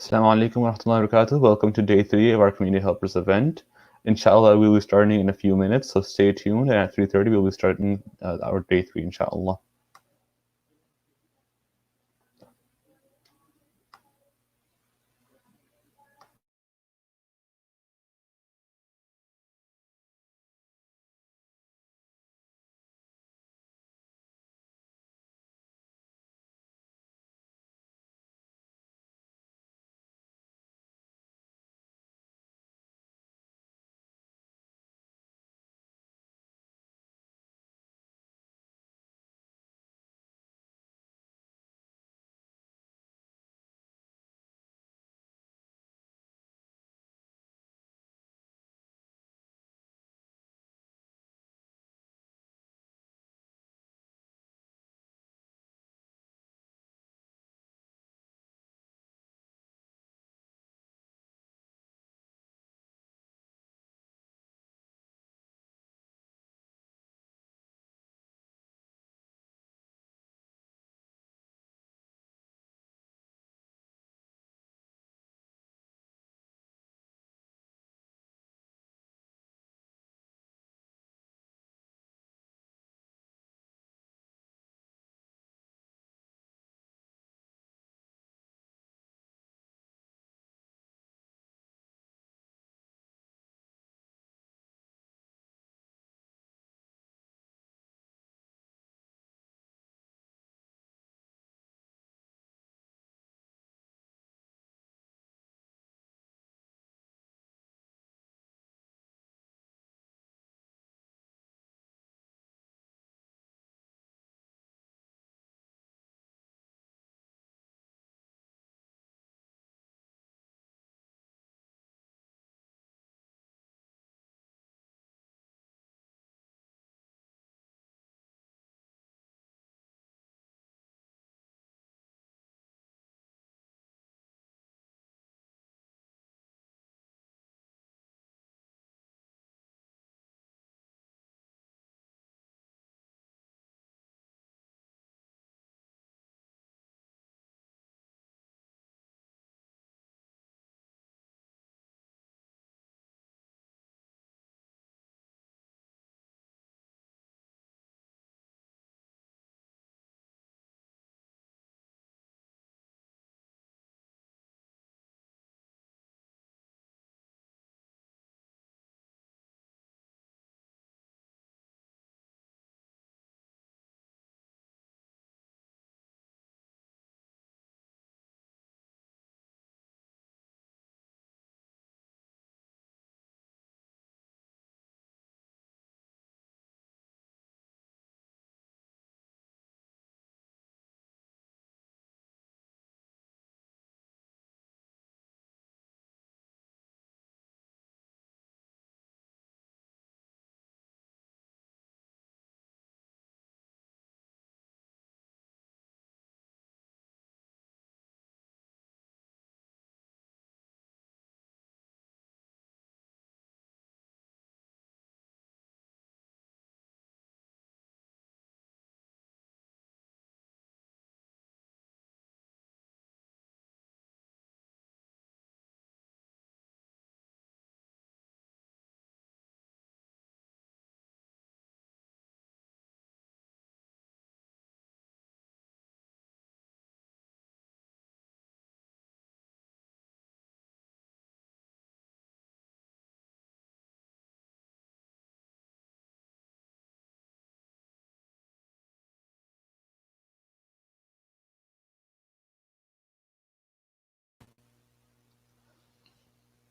Assalamu alaikum wa rahmatullahi wa barakatuh. Welcome to day 3 of our Community Helpers event. Inshallah, we'll be starting in a few minutes, so stay tuned. And at 3:30, we'll be starting our day 3, inshallah.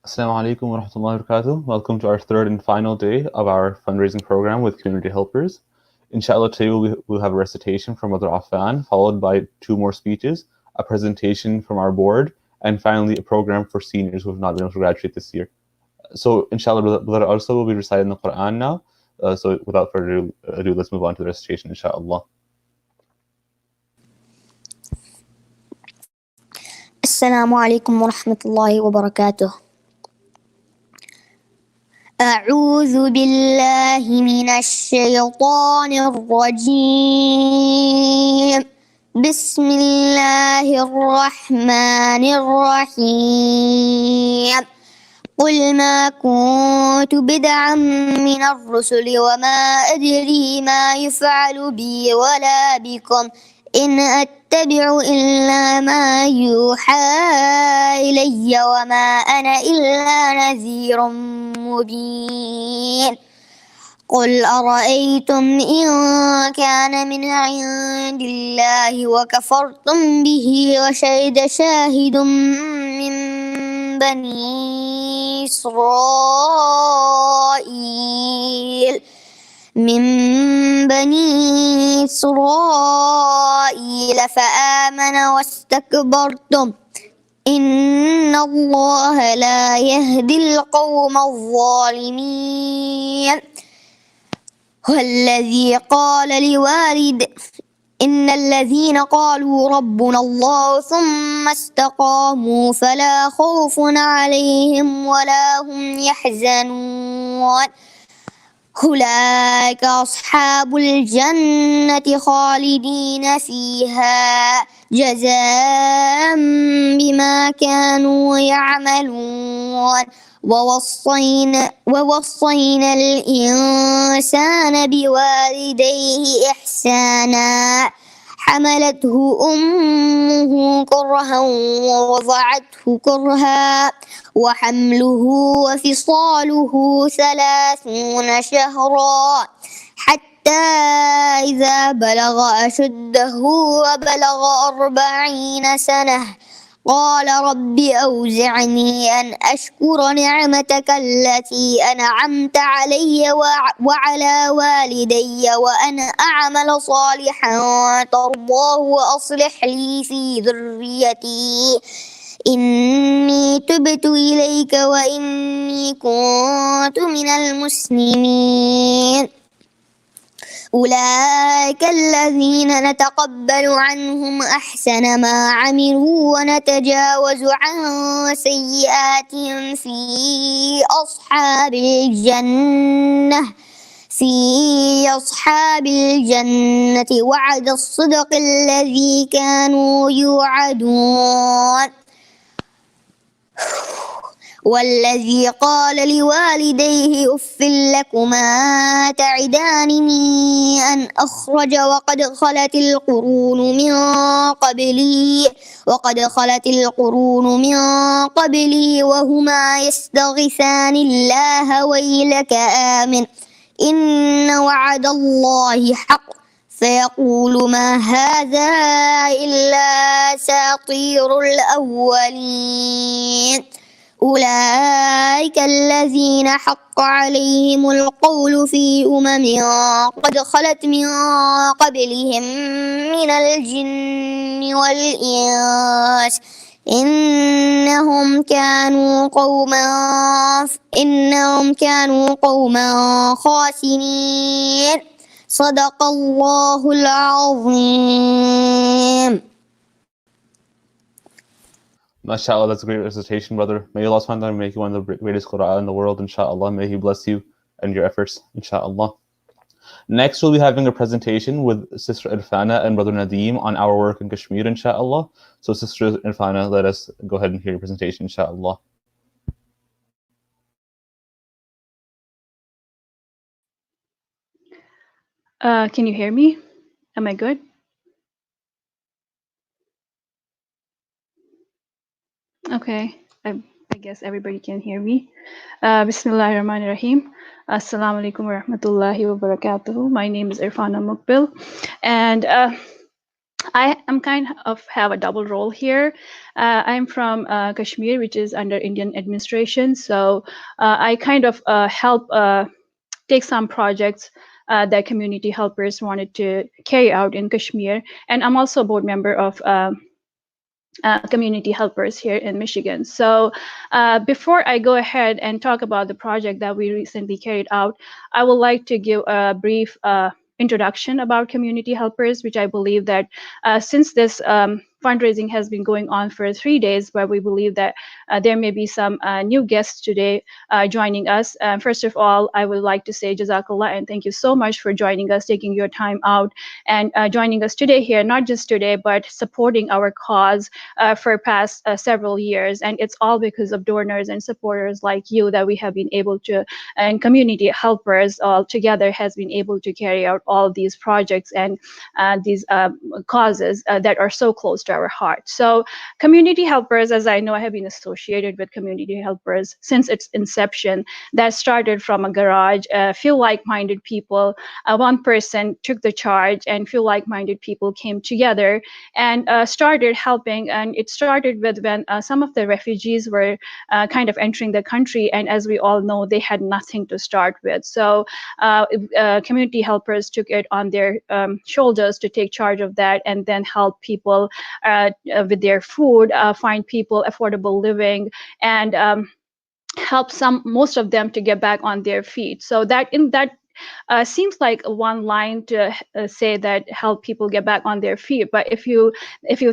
Assalamu alaikum wa rahmatullahi wa barakatuh. Welcome to our third and final day of our fundraising program with Community Helpers. Inshallah, today we'll have a recitation from Mother Affan, followed by 2 more speeches, a presentation from our board, and finally a program for seniors who have not been able to graduate this year. So, inshallah, Brother also will be reciting the Quran now. So, without further ado, let's move on to the recitation, inshallah. السلام عليكم ورحمة الله وبركاته. أعوذ بالله من الشيطان الرجيم. بسم الله الرحمن الرحيم قل ما كنت بدعا من الرسل وما أدري ما يفعل بي ولا بكم إن أتبع إلا ما يوحى إلي وما أنا إلا نذير مبين قل أرأيتم إن كان من عند الله وكفرتم به وشهد شاهد من بني إسرائيل فآمن واستكبرتم إن الله لا يهدي القوم الظالمين والذي قال لوالد إن الذين قالوا ربنا الله ثم استقاموا فلا خوف عليهم ولا هم يحزنون أولئك أصحاب الجنة خالدين فيها جزاء بما كانوا يعملون ووصينا الإنسان بوالديه إحسانا حملته أمه كرها ووضعته كرها وحمله وفصاله 30 شهرا حتى إذا بلغ أشده وبلغ 40 سنة قال رب أوزعني أن أشكر نعمتك التي أنعمت علي وعلى والدي وأن أعمل صالحا ترضاه وأصلح لي في ذريتي إني تبت إليك وإني كنت من المسلمين أولئك الذين نتقبل عنهم أحسن ما عملوا ونتجاوز عن سيئاتهم في أصحاب الجنة وعد الصدق الذي كانوا يوعدون والذي قال لوالديه أف لكما تعدانني أن أخرج وقد خلت القرون من قبلي وهما يستغيثان الله ويلك آمن إن وعد الله حق فيقول ما هذا إلا أساطير الأولين أولئك الذين حق عليهم القول في قد خلت من قبلهم من الجن والإنس إنهم كانوا قوما خاسرين صدق الله العظيم. MashaAllah, that's a great recitation, brother. May Allah subhanahu wa ta'ala make you one of the greatest Qur'an in the world, inshaAllah. May He bless you and your efforts, inshaAllah. Next, we'll be having a presentation with Sister Irfana and Brother Nadeem on our work in Kashmir, inshaAllah. So, Sister Irfana, let us go ahead and hear your presentation, inshaAllah. Can you hear me? Am I good? Okay, I guess everybody can hear me. Bismillahirrahmanirrahim. Assalamu alaikum wa rahmatullahi wa barakatuhu. My name is Irfana Mukbil, and I am kind of have a double role here. I'm from Kashmir, which is under Indian administration, so I kind of help take some projects that community helpers wanted to carry out in Kashmir, and I'm also a board member of community helpers here in Michigan. So before I go ahead and talk about the project that we recently carried out, I would like to give a brief introduction about community helpers, which I believe that since this fundraising has been going on for 3 days, but we believe that there may be some new guests today joining us. First of all, I would like to say Jazakallah and thank you so much for joining us, taking your time out and joining us today here, not just today, but supporting our cause for past several years. And it's all because of donors and supporters like you that we have been able to, and community helpers all together has been able to carry out all these projects and these causes that are so close to our heart. So community helpers, as I know, I have been associated with community helpers since its inception. That started from a garage, a few like-minded people, one person took the charge and few like-minded people came together and started helping. And it started with when some of the refugees were kind of entering the country, and as we all know, they had nothing to start with. So community helpers took it on their shoulders to take charge of that and then help people with their food, find people affordable living, and help most of them to get back on their feet. So that seems like one line to say that help people get back on their feet, but if you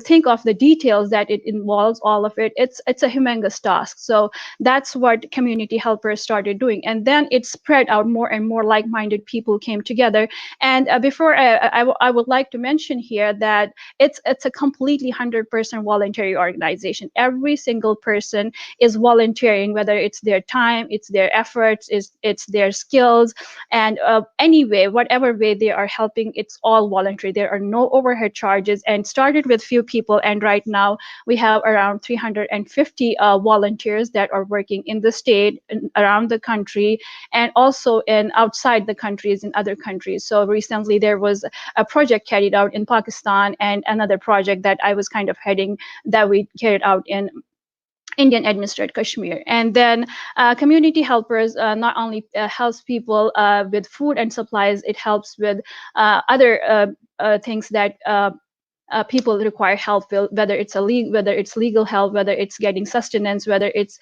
think of the details that it involves, all of it, it's a humongous task. So that's what community helpers started doing, and then it spread out. More and more like-minded people came together. And before I would like to mention here that it's a completely 100% voluntary organization. Every single person is volunteering, whether it's their time, it's their efforts, it's their skills, and anyway, whatever way they are helping, it's all voluntary. There are no overhead charges, and started with few people, and right now we have around 350 volunteers that are working in the state and around the country, and also in outside the countries, in other countries. So recently there was a project carried out in Pakistan, and another project that I was kind of heading that we carried out in Indian administered Kashmir. And then community helpers not only helps people with food and supplies, it helps with other things that people require help with, whether it's legal help, whether it's getting sustenance, whether it's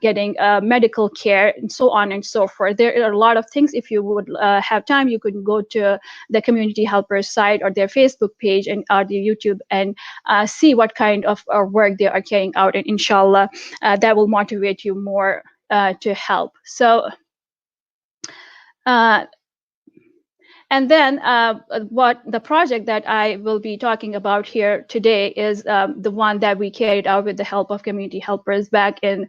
getting medical care, and so on and so forth. There are a lot of things. If you would have time, you could go to the community helpers site or their Facebook page and or their YouTube and see what kind of work they are carrying out, and inshallah that will motivate you more to help. So and then what the project that I will be talking about here today is the one that we carried out with the help of community helpers back in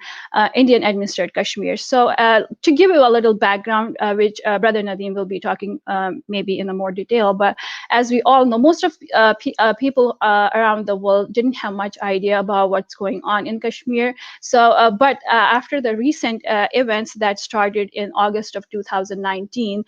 Indian administered Kashmir. So to give you a little background, which Brother Nadeem will be talking maybe in a more detail, but as we all know, most of people around the world didn't have much idea about what's going on in Kashmir. So, but after the recent events that started in August of 2019,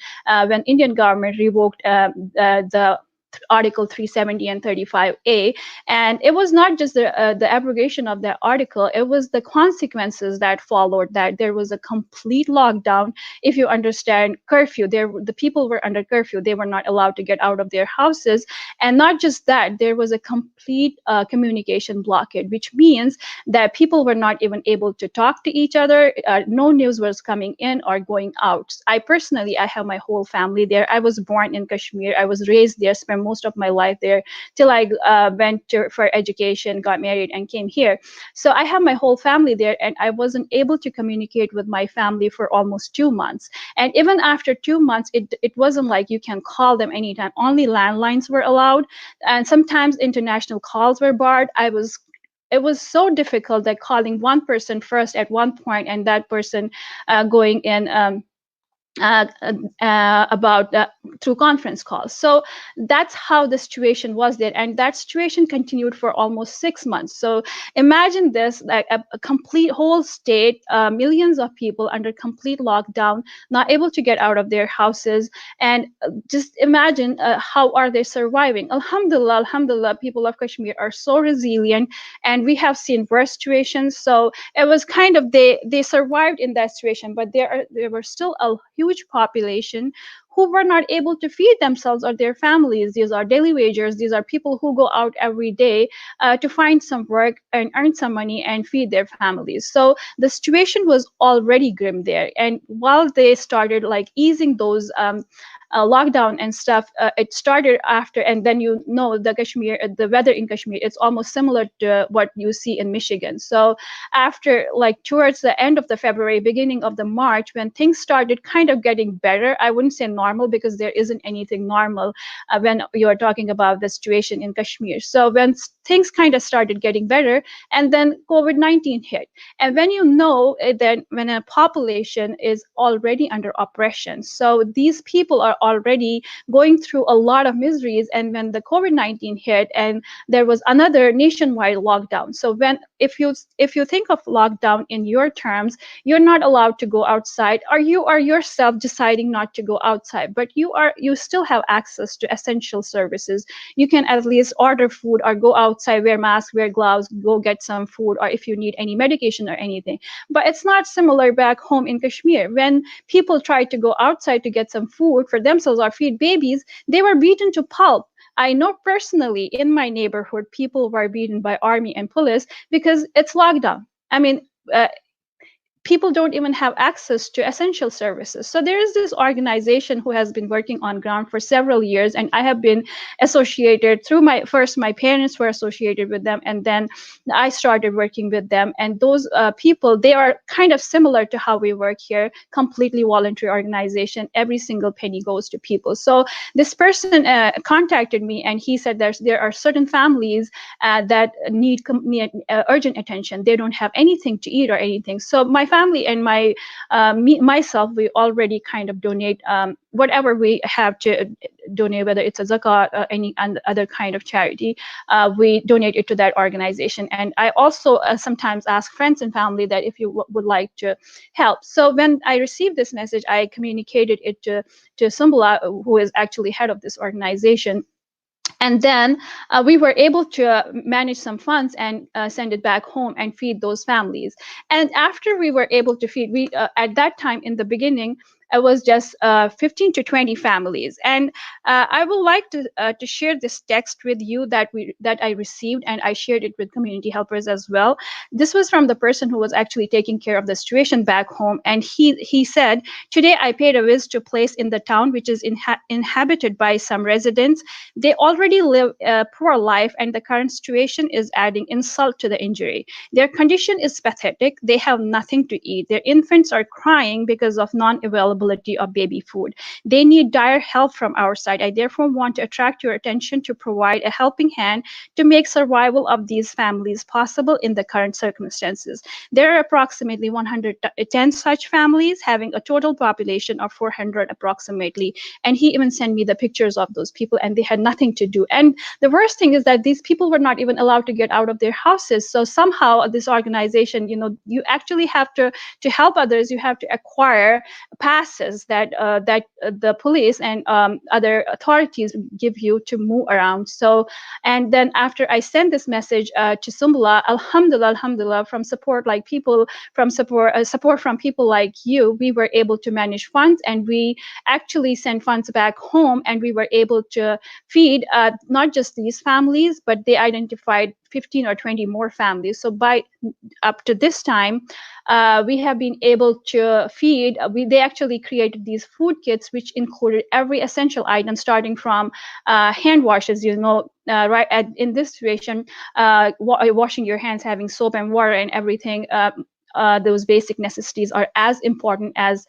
when Indian government revoked the Article 370 and 35A, and it was not just the abrogation of that article, it was the consequences that followed. That there was a complete lockdown. If you understand curfew, the people were under curfew. They were not allowed to get out of their houses, and not just that, there was a complete communication blockade, which means that people were not even able to talk to each other. No news was coming in or going out. I have my whole family there. I was born in Kashmir. I was raised there, spent most of my life there till I went for education, got married, and came here. So I have my whole family there, and I wasn't able to communicate with my family for almost 2 months. And even after 2 months, it wasn't like you can call them anytime. Only landlines were allowed, and sometimes international calls were barred. It was so difficult that calling one person first at one point, and that person going in about through conference calls. So that's how the situation was there, and that situation continued for almost 6 months. So imagine this, like a complete whole state, millions of people under complete lockdown, not able to get out of their houses, and just imagine how are they surviving. Alhamdulillah, people of Kashmir are so resilient, and we have seen worse situations. So it was kind of they survived in that situation, but there were still a huge population who were not able to feed themselves or their families. These are daily wagers. These are people who go out every day to find some work and earn some money and feed their families. So the situation was already grim there. And while they started like easing those lockdown and stuff, it started after, and then the Kashmir, the weather in Kashmir, it's almost similar to what you see in Michigan. So after like towards the end of the February, beginning of the March, when things started kind of getting better, I wouldn't say normal because there isn't anything normal when you're talking about the situation in Kashmir. So when things kind of started getting better, and then COVID-19 hit. And when that when a population is already under oppression, so these people are already going through a lot of miseries, and when the COVID-19 hit and there was another nationwide lockdown. So if you think of lockdown in your terms, you're not allowed to go outside, or you are yourself deciding not to go outside, but you still have access to essential services. You can at least order food or go outside, wear masks, wear gloves, go get some food, or if you need any medication or anything. But it's not similar back home in Kashmir. When people tried to go outside to get some food for themselves or feed babies, they were beaten to pulp. I know personally in my neighborhood, people were beaten by army and police because it's lockdown. I mean, people don't even have access to essential services. So there is this organization who has been working on ground for several years, and I have been associated through my parents were associated with them, and then I started working with them. And those people, they are kind of similar to how we work here, completely voluntary organization. Every single penny goes to people. So this person contacted me, and he said there are certain families that need urgent attention. They don't have anything to eat or anything. So my family and myself, we already kind of donate whatever we have to donate, whether it's a zakat or any other kind of charity, we donate it to that organization. And I also sometimes ask friends and family that if you would like to help. So when I received this message, I communicated it to Sumbula, who is actually head of this organization. And then we were able to manage some funds and send it back home and feed those families. And after we were able to feed, we at that time in the beginning, it was just 15 to 20 families. And I would like to share this text with you that I received, and I shared it with community helpers as well. This was from the person who was actually taking care of the situation back home, and he said, "Today I paid a visit to a place in the town which is inhabited by some residents. They already live a poor life, and the current situation is adding insult to the injury. Their condition is pathetic. They have nothing to eat. Their infants are crying because of non-availability of baby food. They need dire help from our side. I therefore want to attract your attention to provide a helping hand to make survival of these families possible in the current circumstances. There are approximately 110 such families, having a total population of 400 approximately." And he even sent me the pictures of those people, and they had nothing to do. And the worst thing is that these people were not even allowed to get out of their houses. So somehow this organization, you actually have to help others, you have to acquire passes that the police and other authorities give you to move around. So, and then after I sent this message to Sumbula, alhamdulillah, from support like people, from support from people like you, we were able to manage funds, and we actually sent funds back home, and we were able to feed not just these families, but they identified 15 or 20 more families. So by up to this time, we have been able to feed. They actually created these food kits, which included every essential item, starting from hand washes. In this situation, washing your hands, having soap and water and everything. Those basic necessities are as important as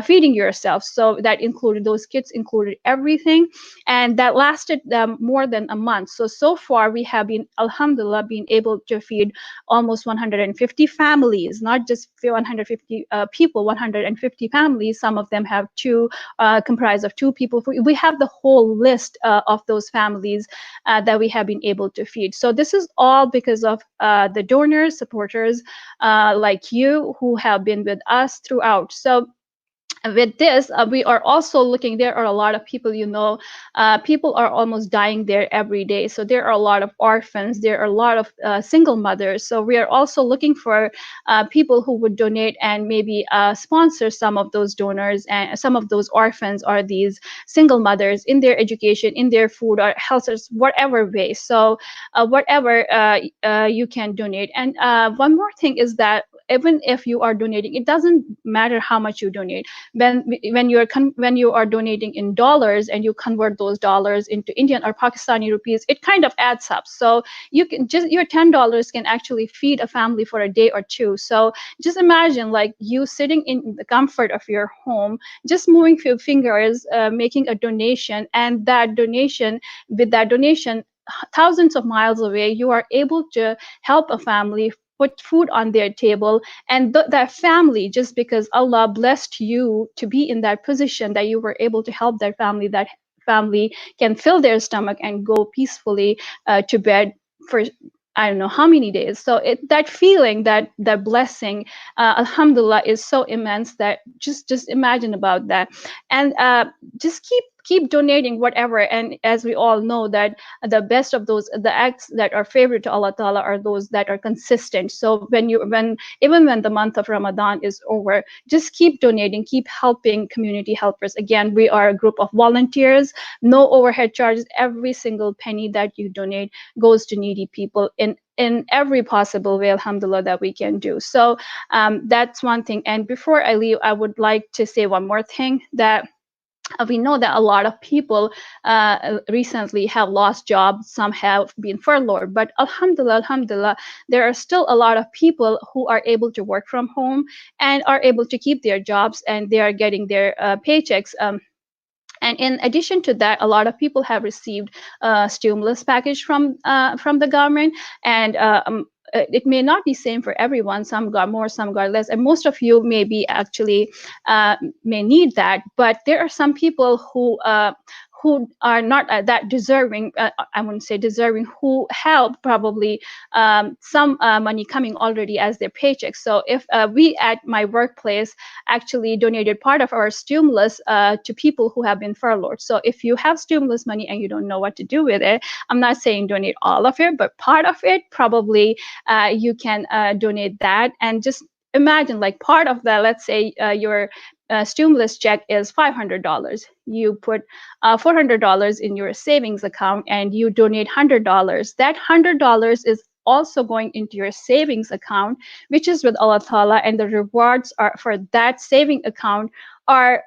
feeding yourself. So that included, those kits included everything, and that lasted more than a month. So far we have been, alhamdulillah, been able to feed almost 150 families, not just 150 people, 150 families. Some of them have comprised of two people. We have the whole list of those families that we have been able to feed. So this is all because of the donors, supporters like you, who have been with us throughout. So with this, we are also looking, there are a lot of people, people are almost dying there every day. So there are a lot of orphans, there are a lot of single mothers. So we are also looking for people who would donate and maybe sponsor some of those donors and some of those orphans or these single mothers in their education, in their food or health, or whatever way. So whatever you can donate. And one more thing is that even if you are donating, it doesn't matter how much you donate. When you are donating in dollars and you convert those dollars into Indian or Pakistani rupees, it kind of adds up. So you can just, your $10 can actually feed a family for a day or two. So just imagine like you sitting in the comfort of your home, just moving your fingers, making a donation, and that donation, with that donation, thousands of miles away, you are able to help a family, put food on their table, and that family, just because Allah blessed you to be in that position that you were able to help that family, that family can fill their stomach and go peacefully to bed for I don't know how many days. So that feeling, that blessing, alhamdulillah, is so immense that just imagine about that. And just keep donating whatever. And as we all know, that the best of those, the acts that are favorite to Allah Ta'ala, are those that are consistent. So even when the month of Ramadan is over, just keep donating, keep helping community helpers. Again, we are a group of volunteers, no overhead charges. Every single penny that you donate goes to needy people in every possible way, alhamdulillah, that we can do. So that's one thing. And before I leave, I would like to say one more thing, that we know that a lot of people recently have lost jobs, some have been furloughed, but alhamdulillah, there are still a lot of people who are able to work from home and are able to keep their jobs, and they are getting their paychecks. And in addition to that, a lot of people have received a stimulus package from the government, and it may not be same for everyone. Some got more, some got less, and most of you may be actually may need that. But there are some people who are not that deserving. I wouldn't say deserving, who have probably some money coming already as their paycheck. So if we at my workplace actually donated part of our stimulus to people who have been furloughed. So if you have stimulus money and you don't know what to do with it, I'm not saying donate all of it, but part of it, probably you can donate that. And just imagine, like, part of that, let's say your stimulus check is $500. You put $400 in your savings account and you donate $100. That $100 is also going into your savings account, which is with Allah Ta'ala, and the rewards are for that saving account are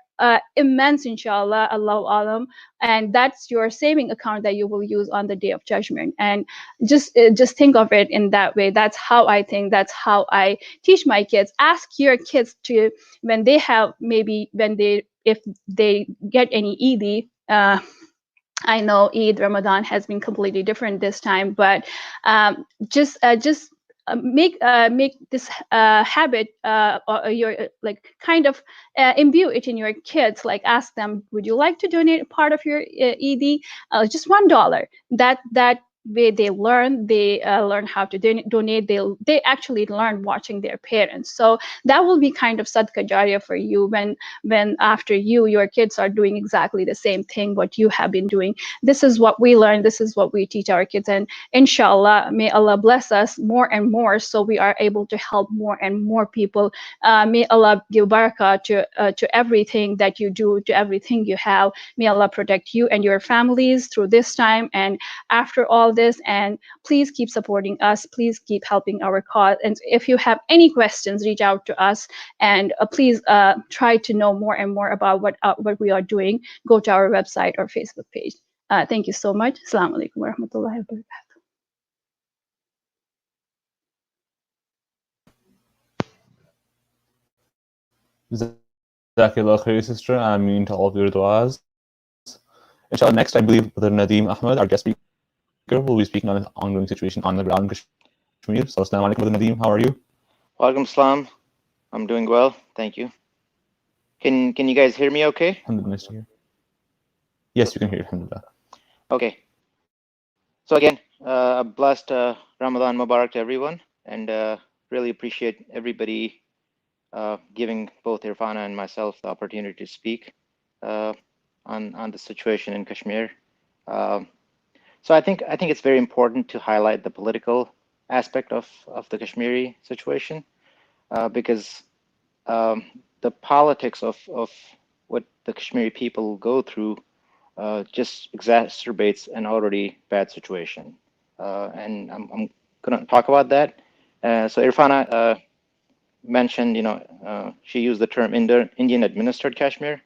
immense, inshallah, Allahu alam. And that's your saving account that you will use on the Day of Judgment. And just think of it in that way. That's how I think, that's how I teach my kids. Ask your kids to, when they have, maybe when they, if they get any Eid, I know Eid, Ramadan has been completely different this time, but just make this habit, or your like kind of imbue it in your kids. Like, ask them, would you like to donate part of your Eid? Just $1. That way they learn how to donate. They actually learn watching their parents. So that will be kind of sadaqah jariyah for you, when after your kids are doing exactly the same thing what you have been doing. This is what we learn, this is what we teach our kids, and inshallah, may Allah bless us more and more, so we are able to help more and more people. May Allah give barakah to everything that you do, to everything you have. May Allah protect you and your families through this time and after all this. And please keep supporting us, please keep helping our cause. And if you have any questions, reach out to us, and please try to know more and more about what we are doing. Go to our website or Facebook page. Thank you so much. Assalamu alaikum wa rahmatullahi wa barakatuh. Jazakallah khair, sister. I mean to all of your du'as. Inshallah, next, I believe Brother Nadeem Ahmed, our guest speaker, will be speaking on the ongoing situation on the ground in Kashmir. So, assalamu alaikum, Brother Nadeem. How are you? Walaikum salam. I'm doing well, thank you. Can you guys hear me okay? Alhamdulillah. Yes, you can hear, alhamdulillah. Okay. So again, a blessed Ramadan Mubarak to everyone, and really appreciate everybody giving both Irfana and myself the opportunity to speak on the situation in Kashmir. So I think it's very important to highlight the political aspect of the Kashmiri situation because the politics of what the Kashmiri people go through just exacerbates an already bad situation. And I'm going to talk about that. So Irfana mentioned, she used the term Indian administered Kashmir.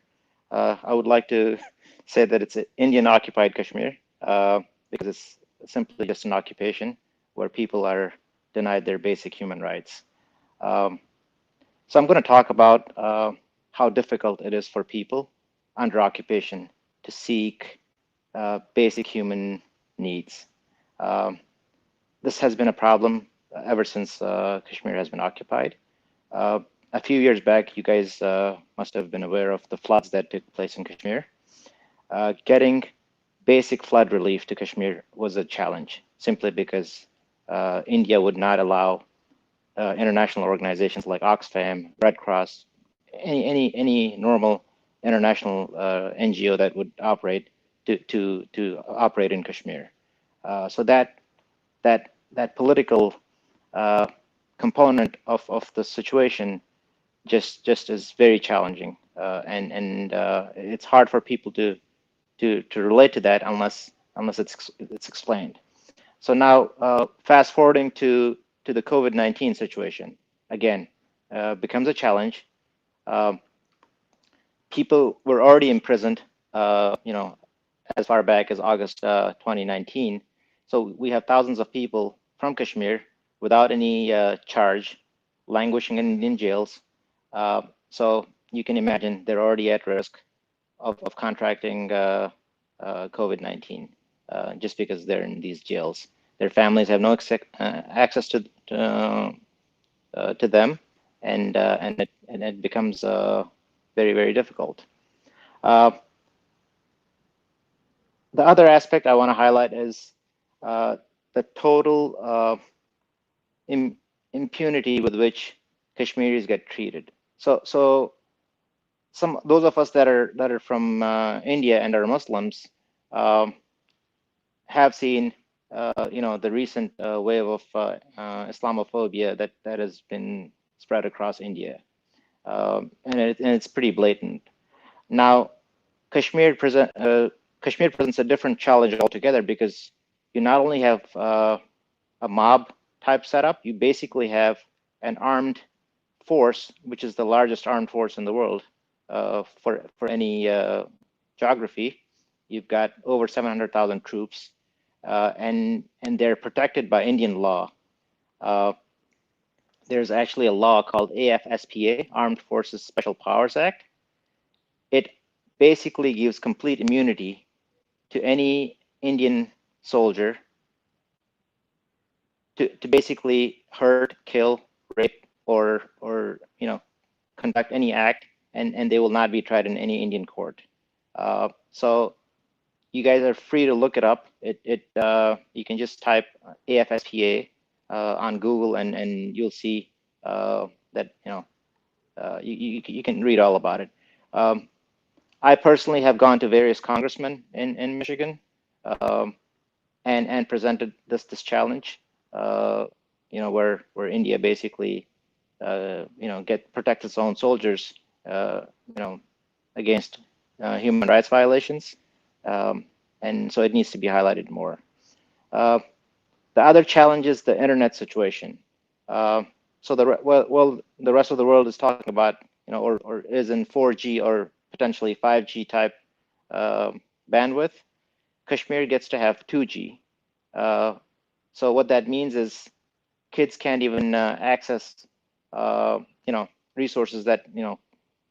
I would like to say that it's Indian occupied Kashmir because it's simply just an occupation where people are denied their basic human rights. So I'm going to talk about how difficult it is for people under occupation to seek basic human needs. This has been a problem ever since Kashmir has been occupied. A few years back, you guys must have been aware of the floods that took place in Kashmir. Getting basic flood relief to Kashmir was a challenge, simply because India would not allow international organizations like Oxfam, Red Cross, any normal international NGO that would operate to operate in Kashmir. So that political component of the situation just is very challenging, and it's hard for people to relate to that unless it's explained. So now, fast forwarding to the COVID-19 situation, again, becomes a challenge. People were already imprisoned, as far back as August 2019. So we have thousands of people from Kashmir without any charge, languishing in Indian jails. So you can imagine they're already at risk of contracting COVID-19 just because they're in these jails. Their families have no access to them, and it becomes very, very difficult. The other aspect I want to highlight is the total impunity with which Kashmiris get treated. So those of us that are from India and are Muslims have seen the recent wave of Islamophobia that has been spread across India, and it's pretty blatant. Now, Kashmir presents a different challenge altogether because you not only have a mob type setup, you basically have an armed force, which is the largest armed force in the world for any geography. You've got over 700,000 troops, and they're protected by Indian law. There's actually a law called AFSPA, Armed Forces Special Powers Act. It basically gives complete immunity to any Indian soldier to basically hurt, kill, rape, or conduct any act, and they will not be tried in any Indian court. So you guys are free to look it up. You can just type AFSPA on Google, and you'll see that you can read all about it. I personally have gone to various congressmen in Michigan and presented this challenge. Where India basically protects its own soldiers against human rights violations, and so it needs to be highlighted more. The other challenge is the internet situation. So the rest of the world is talking about or is in 4G or potentially 5G type bandwidth. Kashmir gets to have 2G. So what that means is kids can't even access resources that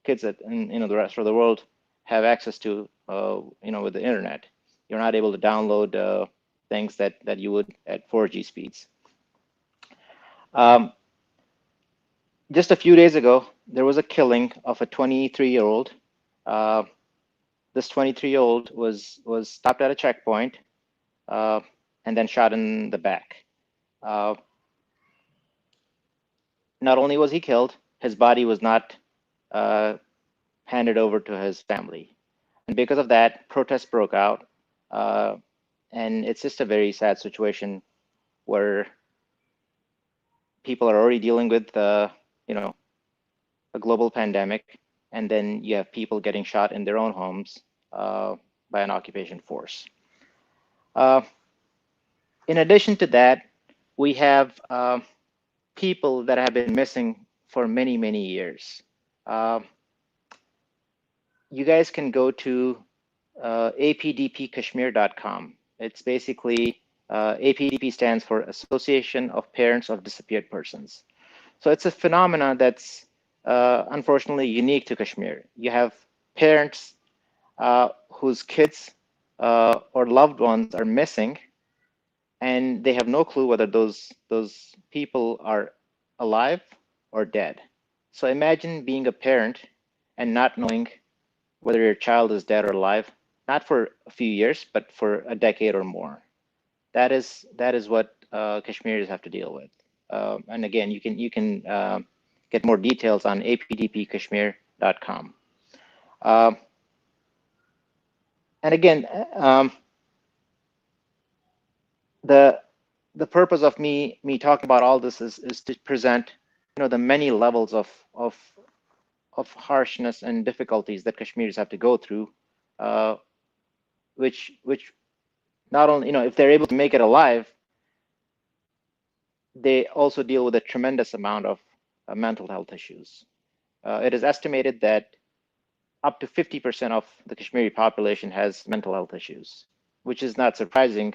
kids in the rest of the world have access to with the internet. You're not able to download things that you would at 4G speeds. Just a few days ago, there was a killing of a 23-year-old. This 23-year-old was stopped at a checkpoint and then shot in the back. Not only was he killed, his body was not handed over to his family. And because of that, protests broke out. And it's just a very sad situation where people are already dealing with, you know, a global pandemic, and then you have people getting shot in their own homes by an occupation force. In addition to that, we have people that have been missing for many, many years. You guys can go to apdpkashmir.com. It's basically, APDP stands for Association of Parents of Disappeared Persons. So it's a phenomenon that's unfortunately unique to Kashmir. You have parents whose kids or loved ones are missing, and they have no clue whether those people are alive or dead. So imagine being a parent and not knowing whether your child is dead or alive, not for a few years, but for a decade or more. That is what Kashmiris have to deal with. And again, you can get more details on apdpkashmir.com. And again, the purpose of me talking about all this is to present, the many levels of harshness and difficulties that Kashmiris have to go through, which not only, if they're able to make it alive, they also deal with a tremendous amount of mental health issues. It is estimated that up to 50% of the Kashmiri population has mental health issues, which is not surprising,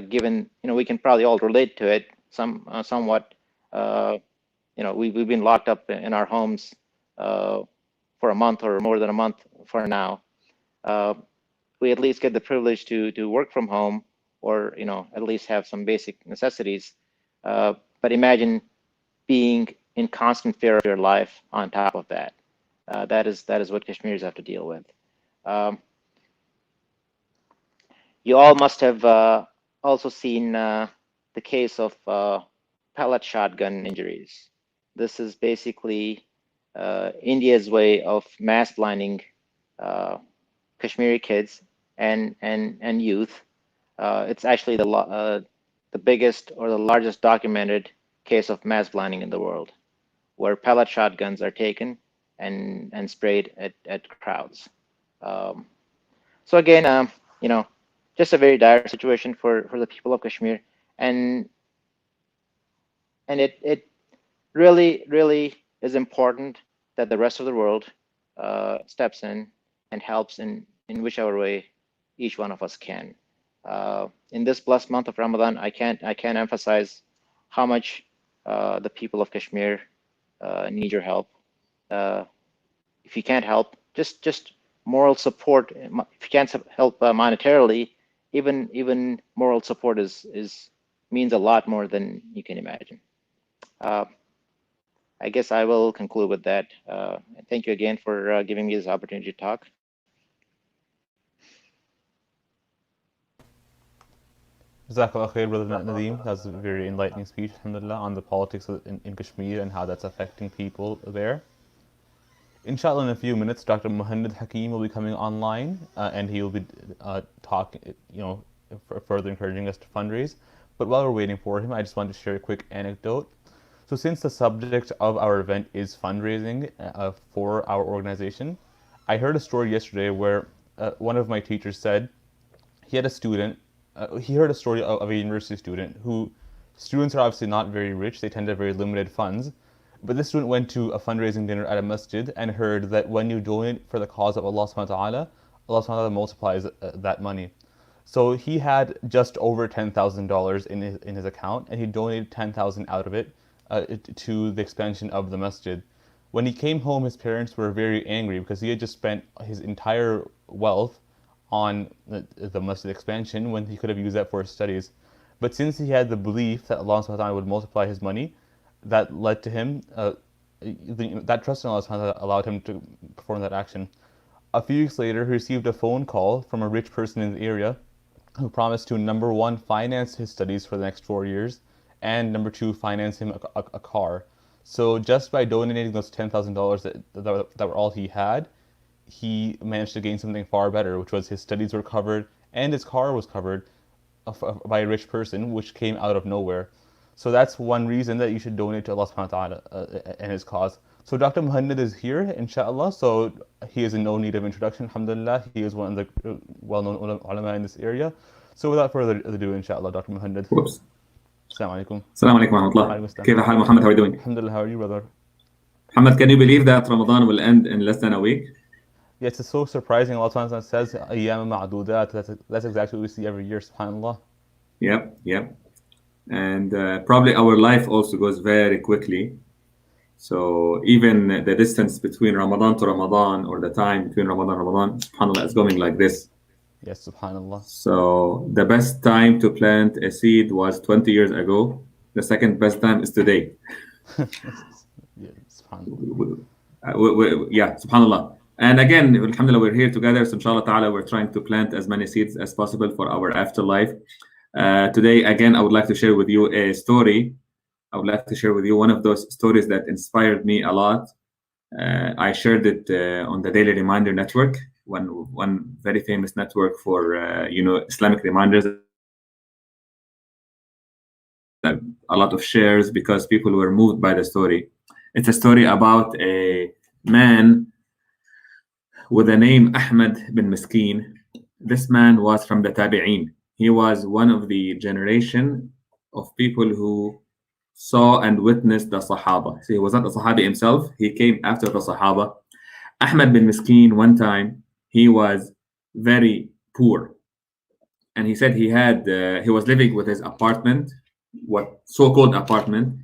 given, we can probably all relate to it somewhat. We've been locked up in our homes for a month or more than a month for now. We at least get the privilege to work from home, or at least have some basic necessities. But imagine being in constant fear of your life on top of that. That is what Kashmiris have to deal with. You all must have also seen the case of pellet shotgun injuries. This is basically India's way of mass blinding Kashmiri kids and youth. It's actually the biggest or the largest documented case of mass blinding in the world, where pellet shotguns are taken and sprayed at crowds. So again, just a very dire situation for the people of Kashmir, and it really is important that the rest of the world steps in and helps in whichever way each one of us can. In this blessed month of Ramadan, I can't emphasize how much the people of Kashmir need your help. If you can't help, just moral support. If you can't help monetarily, even moral support means a lot more than you can imagine. I guess I will conclude with that. Thank you again for giving me this opportunity to talk. Jazakallah khair, Brother Nadeem. That's a very enlightening speech, alhamdulillah, on the politics in Kashmir and how that's affecting people there. Inshallah, in a few minutes, Dr. Muhammad Hakim will be coming online, and he will be talking, further encouraging us to fundraise. But while we're waiting for him, I just want to share a quick anecdote. So since the subject of our event is fundraising for our organization, I heard a story yesterday where one of my teachers said he had a student, he heard a story of a university student who, students are obviously not very rich, they tend to have very limited funds, but this student went to a fundraising dinner at a masjid and heard that when you donate for the cause of Allah subhanahu wa ta'ala, Allah subhanahu wa ta'ala multiplies that money. So he had just over $10,000 in his account, and he donated 10,000 out of it to the expansion of the masjid. When he came home, his parents were very angry because he had just spent his entire wealth on the masjid expansion when he could have used that for his studies. But since he had the belief that Allah subhanahu wa ta'ala would multiply his money, that led to him, that trust in Allah subhanahu wa ta'ala allowed him to perform that action. A few weeks later, he received a phone call from a rich person in the area who promised to, number one, finance his studies for the next 4 years, and number two, finance him a car. So just by donating those $10,000 that were all he had, he managed to gain something far better, which was his studies were covered and his car was covered by a rich person, which came out of nowhere. So that's one reason that you should donate to Allah subhanahu wa ta'ala and his cause. So Dr. Muhammad is here, inshallah. So he is in no need of introduction, alhamdulillah. He is one of the well-known ulama in this area. So without further ado, inshallah, Dr. Muhammad. Whoops. Assalamu alaikum. Assalamu alaikum wa rahmatullah. كيف الحال Muhammad? How are you doing? Alhamdulillah, how are you, brother? Muhammad, can you believe that Ramadan will end in less than a week? Yeah, it's so surprising. Allah subhanahu wa ta'ala says, أيام معدودات. That's exactly what we see every year, subhanallah. Yep. And probably our life also goes very quickly. So even the distance between Ramadan to Ramadan, or the time between Ramadan and Ramadan, subhanallah, is going like this. Yes, subhanallah. So the best time to plant a seed was 20 years ago. The second best time is today. Yeah, subhanallah. Yeah, subhanallah. And again, alhamdulillah, we're here together. So inshallah ta'ala, we're trying to plant as many seeds as possible for our afterlife. Today, again, I would like to share with you a story. I would like to share with you one of those stories that inspired me a lot. I shared it on the Daily Reminder Network, one very famous network for Islamic reminders. A lot of shares because people were moved by the story. It's a story about a man with the name Ahmed bin Miskeen. This man was from the Tabi'een. He was one of the generation of people who saw and witnessed the Sahaba. So he was not a Sahabi himself. He came after the Sahaba. Ahmed bin Miskeen, one time, he was very poor. And he said he was living with his apartment, what so-called apartment,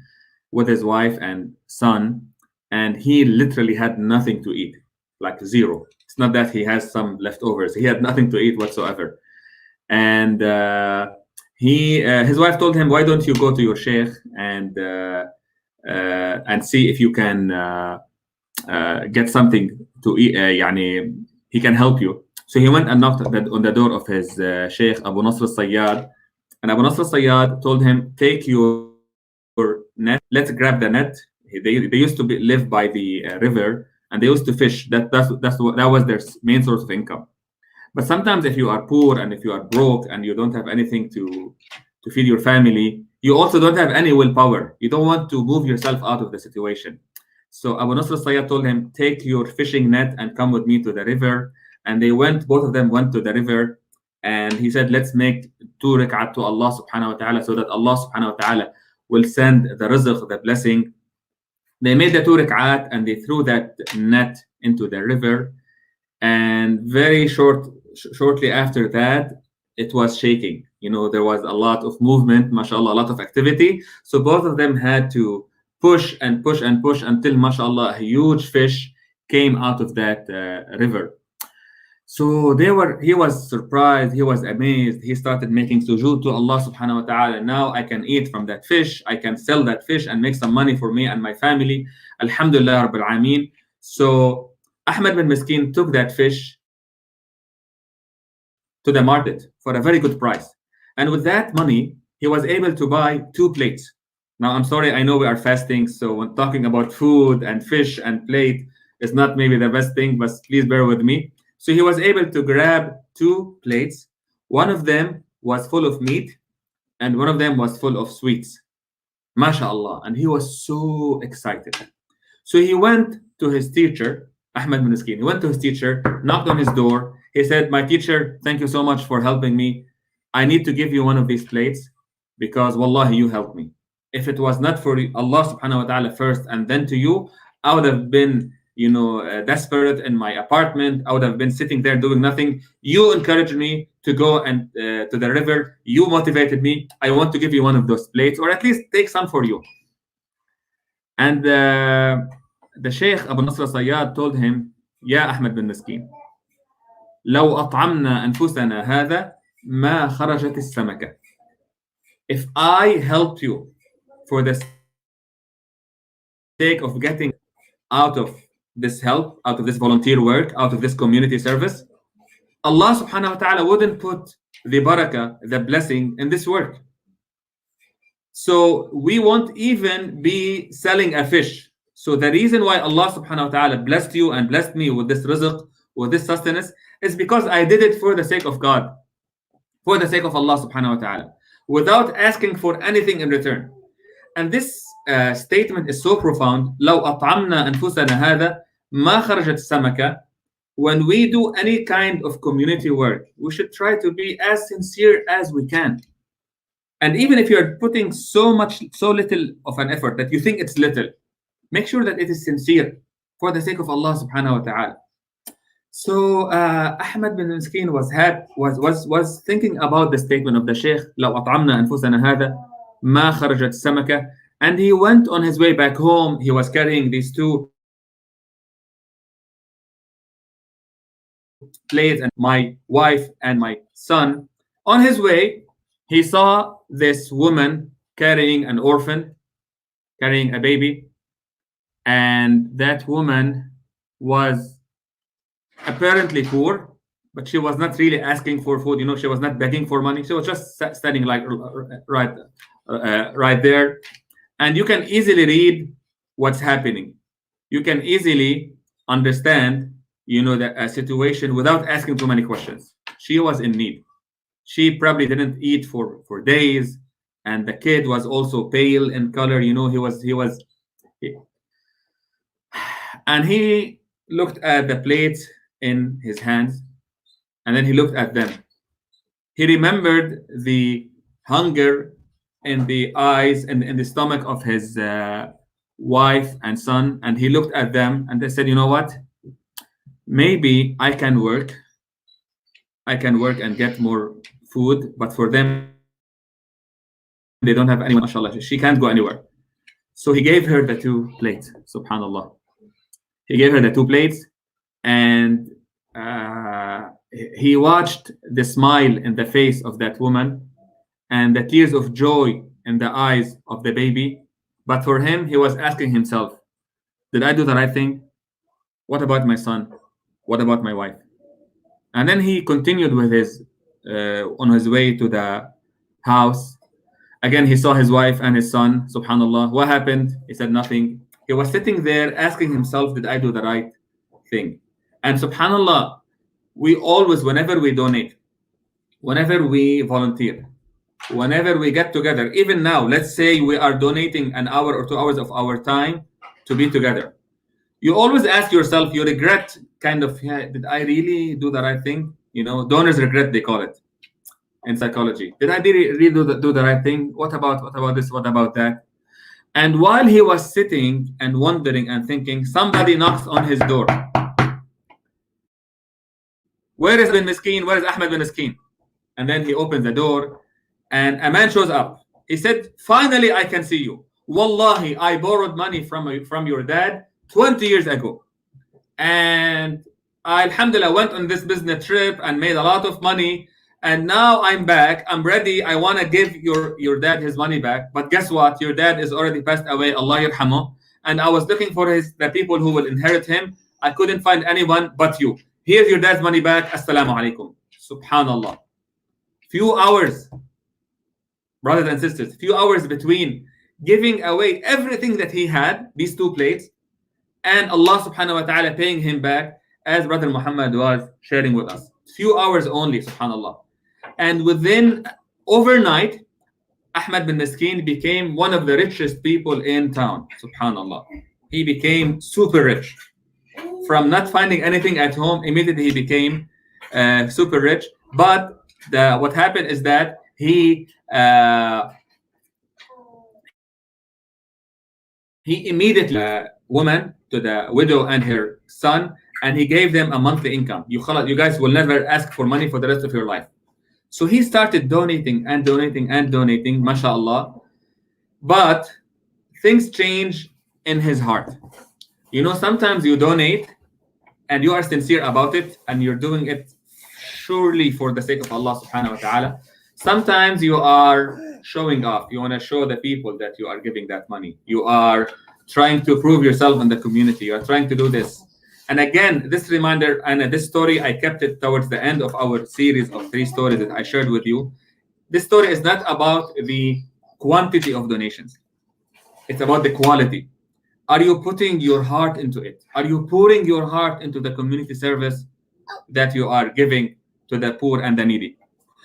with his wife and son. And he literally had nothing to eat, like zero. It's not that he has some leftovers. He had nothing to eat whatsoever. And his wife told him, why don't you go to your sheikh and see if you can get something to eat, he can help you. So he went and knocked on the door of his sheikh, Abu Nasr al-Sayyad. And Abu Nasr al-Sayyad told him, take your net, let's grab the net. They used to live by the river, and they used to fish. That was their main source of income. But sometimes if you are poor and if you are broke and you don't have anything to feed your family, you also don't have any willpower. You don't want to move yourself out of the situation. So Abu Nasr al-Sayyad told him, take your fishing net and come with me to the river. And both of them went to the river. And he said, let's make 2 rak'at to Allah subhanahu wa ta'ala so that Allah subhanahu wa ta'ala will send the rizq, the blessing. They made the 2 rak'at and they threw that net into the river. And very shortly after that, it was shaking. There was a lot of movement, mashallah, a lot of activity. So both of them had to push and push and push until, mashallah, a huge fish came out of that river. So he was surprised, he was amazed. He started making sujood to Allah subhanahu wa ta'ala. Now I can eat from that fish. I can sell that fish and make some money for me and my family. Alhamdulillah Rabbil Alameen. So Ahmed bin Miskeen took that fish to the market for a very good price. And with that money, he was able to buy 2 plates. Now, I'm sorry, I know we are fasting, so when talking about food and fish and plate is not maybe the best thing, but please bear with me. So he was able to grab 2 plates. One of them was full of meat, and one of them was full of sweets. MashaAllah. And he was so excited. So he went to his teacher, Ahmed bin Miskeen. He went to his teacher, knocked on his door. He said, my teacher, thank you so much for helping me. I need to give you one of these plates because wallahi, you helped me. If it was not for Allah subhanahu wa ta'ala first and then to you, I would have been, desperate in my apartment. I would have been sitting there doing nothing. You encouraged me to go and to the river. You motivated me. I want to give you one of those plates, or at least take some for you. And the Sheikh Abu Nasr al-Sayyad told him, Ya Ahmed bin Miskeen, لو أطعمنا أنفسنا هذا ما خرجت السمكة. If I helped you for the sake of getting out of this help, out of this volunteer work, out of this community service, Allah subhanahu wa ta'ala wouldn't put the barakah, the blessing in this work. So we won't even be selling a fish. So the reason why Allah subhanahu wa ta'ala blessed you and blessed me with this rizq, with this sustenance, is because I did it for the sake of God, for the sake of Allah subhanahu wa ta'ala, without asking for anything in return. And this statement is so profound. لو أطعمنا أنفسنا هذا ما خرجت السمكة. When we do any kind of community work, we should try to be as sincere as we can. And even if you're putting so little of an effort that you think it's little, make sure that it is sincere for the sake of Allah subhanahu wa ta'ala. So Ahmad bin Miskin was thinking about the statement of the Sheikh, لو أطعمنا أنفسنا هذا ما خرجت السمكة. And he went on his way back home. He was carrying these two plates, and my wife and my son. On his way, he saw this woman carrying an orphan, carrying a baby, and that woman was apparently poor, but she was not really asking for food. You know, she was not begging for money. She was just standing like right there, and you can easily read what's happening. You can easily understand, you know, the situation without asking too many questions. She was in need. She probably didn't eat for days, and the kid was also pale in color. You know, and he looked at the plates in his hands, and then he looked at them. He remembered the hunger in the eyes and in the stomach of his wife and son, and he looked at them and they said, you know what? Maybe I can work and get more food, but for them, they don't have anyone, mashallah. She can't go anywhere. So he gave her the 2 plates, subhanallah. He gave her the 2 plates, and he watched the smile in the face of that woman and the tears of joy in the eyes of the baby. But for him, he was asking himself, did I do the right thing? What about my son? What about my wife? And then he continued with his on his way to the house. Again, he saw his wife and his son. Subhanallah. What happened? He said nothing. He was sitting there asking himself, did I do the right thing? And subhanallah, we always, whenever we donate, whenever we volunteer, whenever we get together, even now, let's say we are donating an hour or 2 hours of our time to be together. You always ask yourself, you regret, kind of, yeah, did I really do the right thing? You know, donors regret, they call it in psychology. Did I really do the right thing? What about this? What about that? And while he was sitting and wondering and thinking, somebody knocks on his door. Where is bin Miskin? Where is Ahmed bin Miskin? And then he opens the door, and a man shows up. He said, finally, I can see you. Wallahi, I borrowed money from your dad 20 years ago. And I, alhamdulillah, went on this business trip and made a lot of money. And now I'm back. I'm ready. I want to give your dad his money back. But guess what? Your dad is already passed away. Allah yarhamu. And I was looking for the people who will inherit him. I couldn't find anyone but you. Here's your dad's money back. Assalamu alaikum. Subhanallah. Few hours, brothers and sisters, few hours between giving away everything that he had, these 2 plates, and Allah subhanahu wa ta'ala paying him back, as Brother Muhammad was sharing with us. Few hours only, subhanallah. And within overnight, Ahmad bin Miskin became one of the richest people in town, subhanallah. He became super rich. From not finding anything at home, immediately he became super rich. But what happened is that he immediately woman to the widow and her son, and he gave them a monthly income. You guys will never ask for money for the rest of your life. So he started donating and donating and donating, mashallah. But things change in his heart. You know, sometimes you donate and you are sincere about it and you're doing it surely for the sake of Allah subhanahu wa ta'ala. Sometimes you are showing off. You want to show the people that you are giving that money. You are trying to prove yourself in the community. You are trying to do this. And again, this reminder and this story, I kept it towards the end of our series of 3 stories that I shared with you. This story is not about the quantity of donations. It's about the quality. Are you putting your heart into it? Are you pouring your heart into the community service that you are giving to the poor and the needy?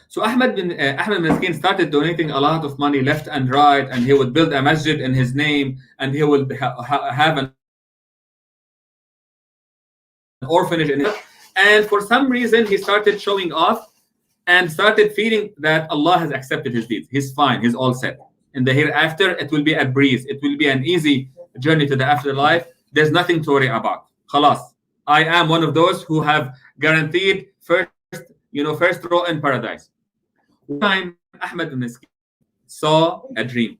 So Ahmed Miskin started donating a lot of money left and right, and he would build a masjid in his name, and he would have an orphanage in it. And for some reason, he started showing off and started feeling that Allah has accepted his deeds. He's fine. He's all set. In the hereafter, it will be a breeze. It will be an easy journey to the afterlife. There's nothing to worry about. Khalas. I am one of those who have guaranteed first row in paradise. One time, Ahmed bin Miskin saw a dream.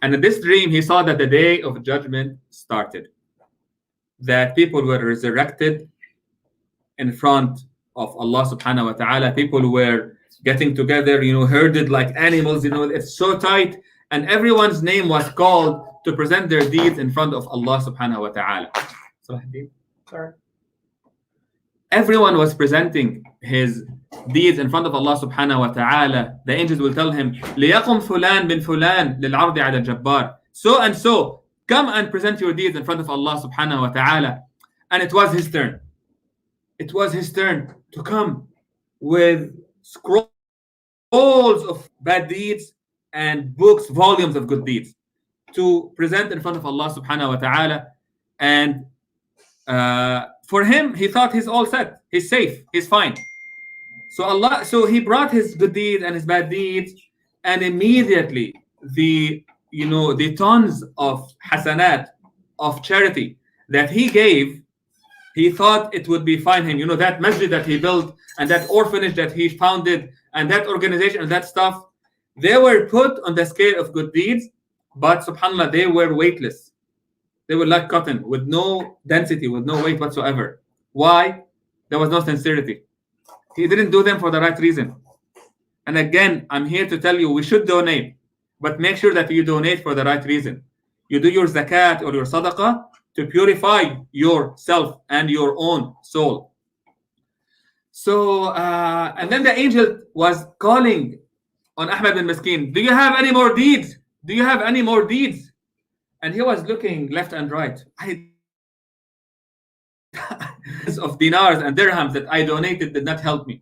And in this dream, he saw that the day of judgment started. That people were resurrected in front of Allah subhanahu wa ta'ala. People were getting together, herded like animals, it's so tight. And everyone's name was called to present their deeds in front of Allah subhanahu wa ta'ala. Sorry. Everyone was presenting his deeds in front of Allah subhanahu wa ta'ala. The angels will tell him, لِيَقُمْ فُلَان بِن فُلَان لِلْعَرْضِ عَلَى الْجَبَّارِ. So and so, come and present your deeds in front of Allah subhanahu wa ta'ala. And it was his turn. It was his turn to come with scrolls of bad deeds and books, volumes of good deeds, to present in front of Allah subhanahu wa ta'ala. And for him, he thought he's all set, he's safe, he's fine. So he brought his good deeds and his bad deeds, and immediately the tons of hasanat, of charity that he gave, he thought it would be fine him. That masjid that he built, and that orphanage that he founded, and that organization and that stuff, they were put on the scale of good deeds, but subhanAllah, they were weightless. They were like cotton, with no density, with no weight whatsoever. Why? There was no sincerity. He didn't do them for the right reason. And again, I'm here to tell you, we should donate, but make sure that you donate for the right reason. You do your zakat or your sadaqah to purify yourself and your own soul. So, and then the angel was calling on Ahmed bin Miskin, do you have any more deeds? Do you have any more deeds? And he was looking left and right. Of dinars and dirhams that I donated did not help me.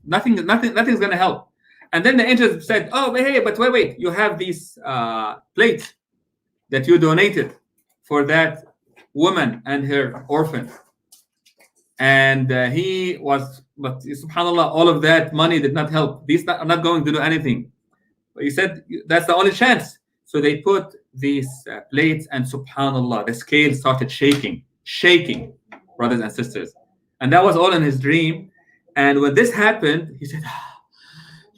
Nothing's going to help. And then the angel said, oh, hey, but wait, you have these plates that you donated for that woman and her orphan. And but subhanAllah, all of that money did not help. These are not going to do anything. But he said, that's the only chance. So they put these plates, and subhanAllah, the scale started shaking, brothers and sisters. And that was all in his dream. And when this happened, he said,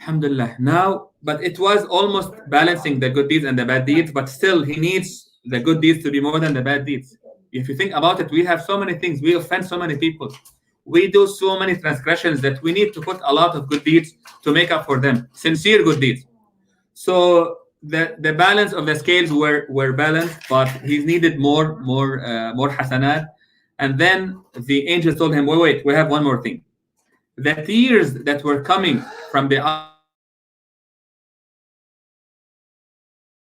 alhamdulillah. Now, but it was almost balancing the good deeds and the bad deeds, but still he needs the good deeds to be more than the bad deeds. If you think about it, we have so many things. We offend so many people. We do so many transgressions that we need to put a lot of good deeds to make up for them. Sincere good deeds. So the balance of the scales were balanced, but he needed more hasanat. And then the angels told him, wait, we have one more thing. The tears that were coming from the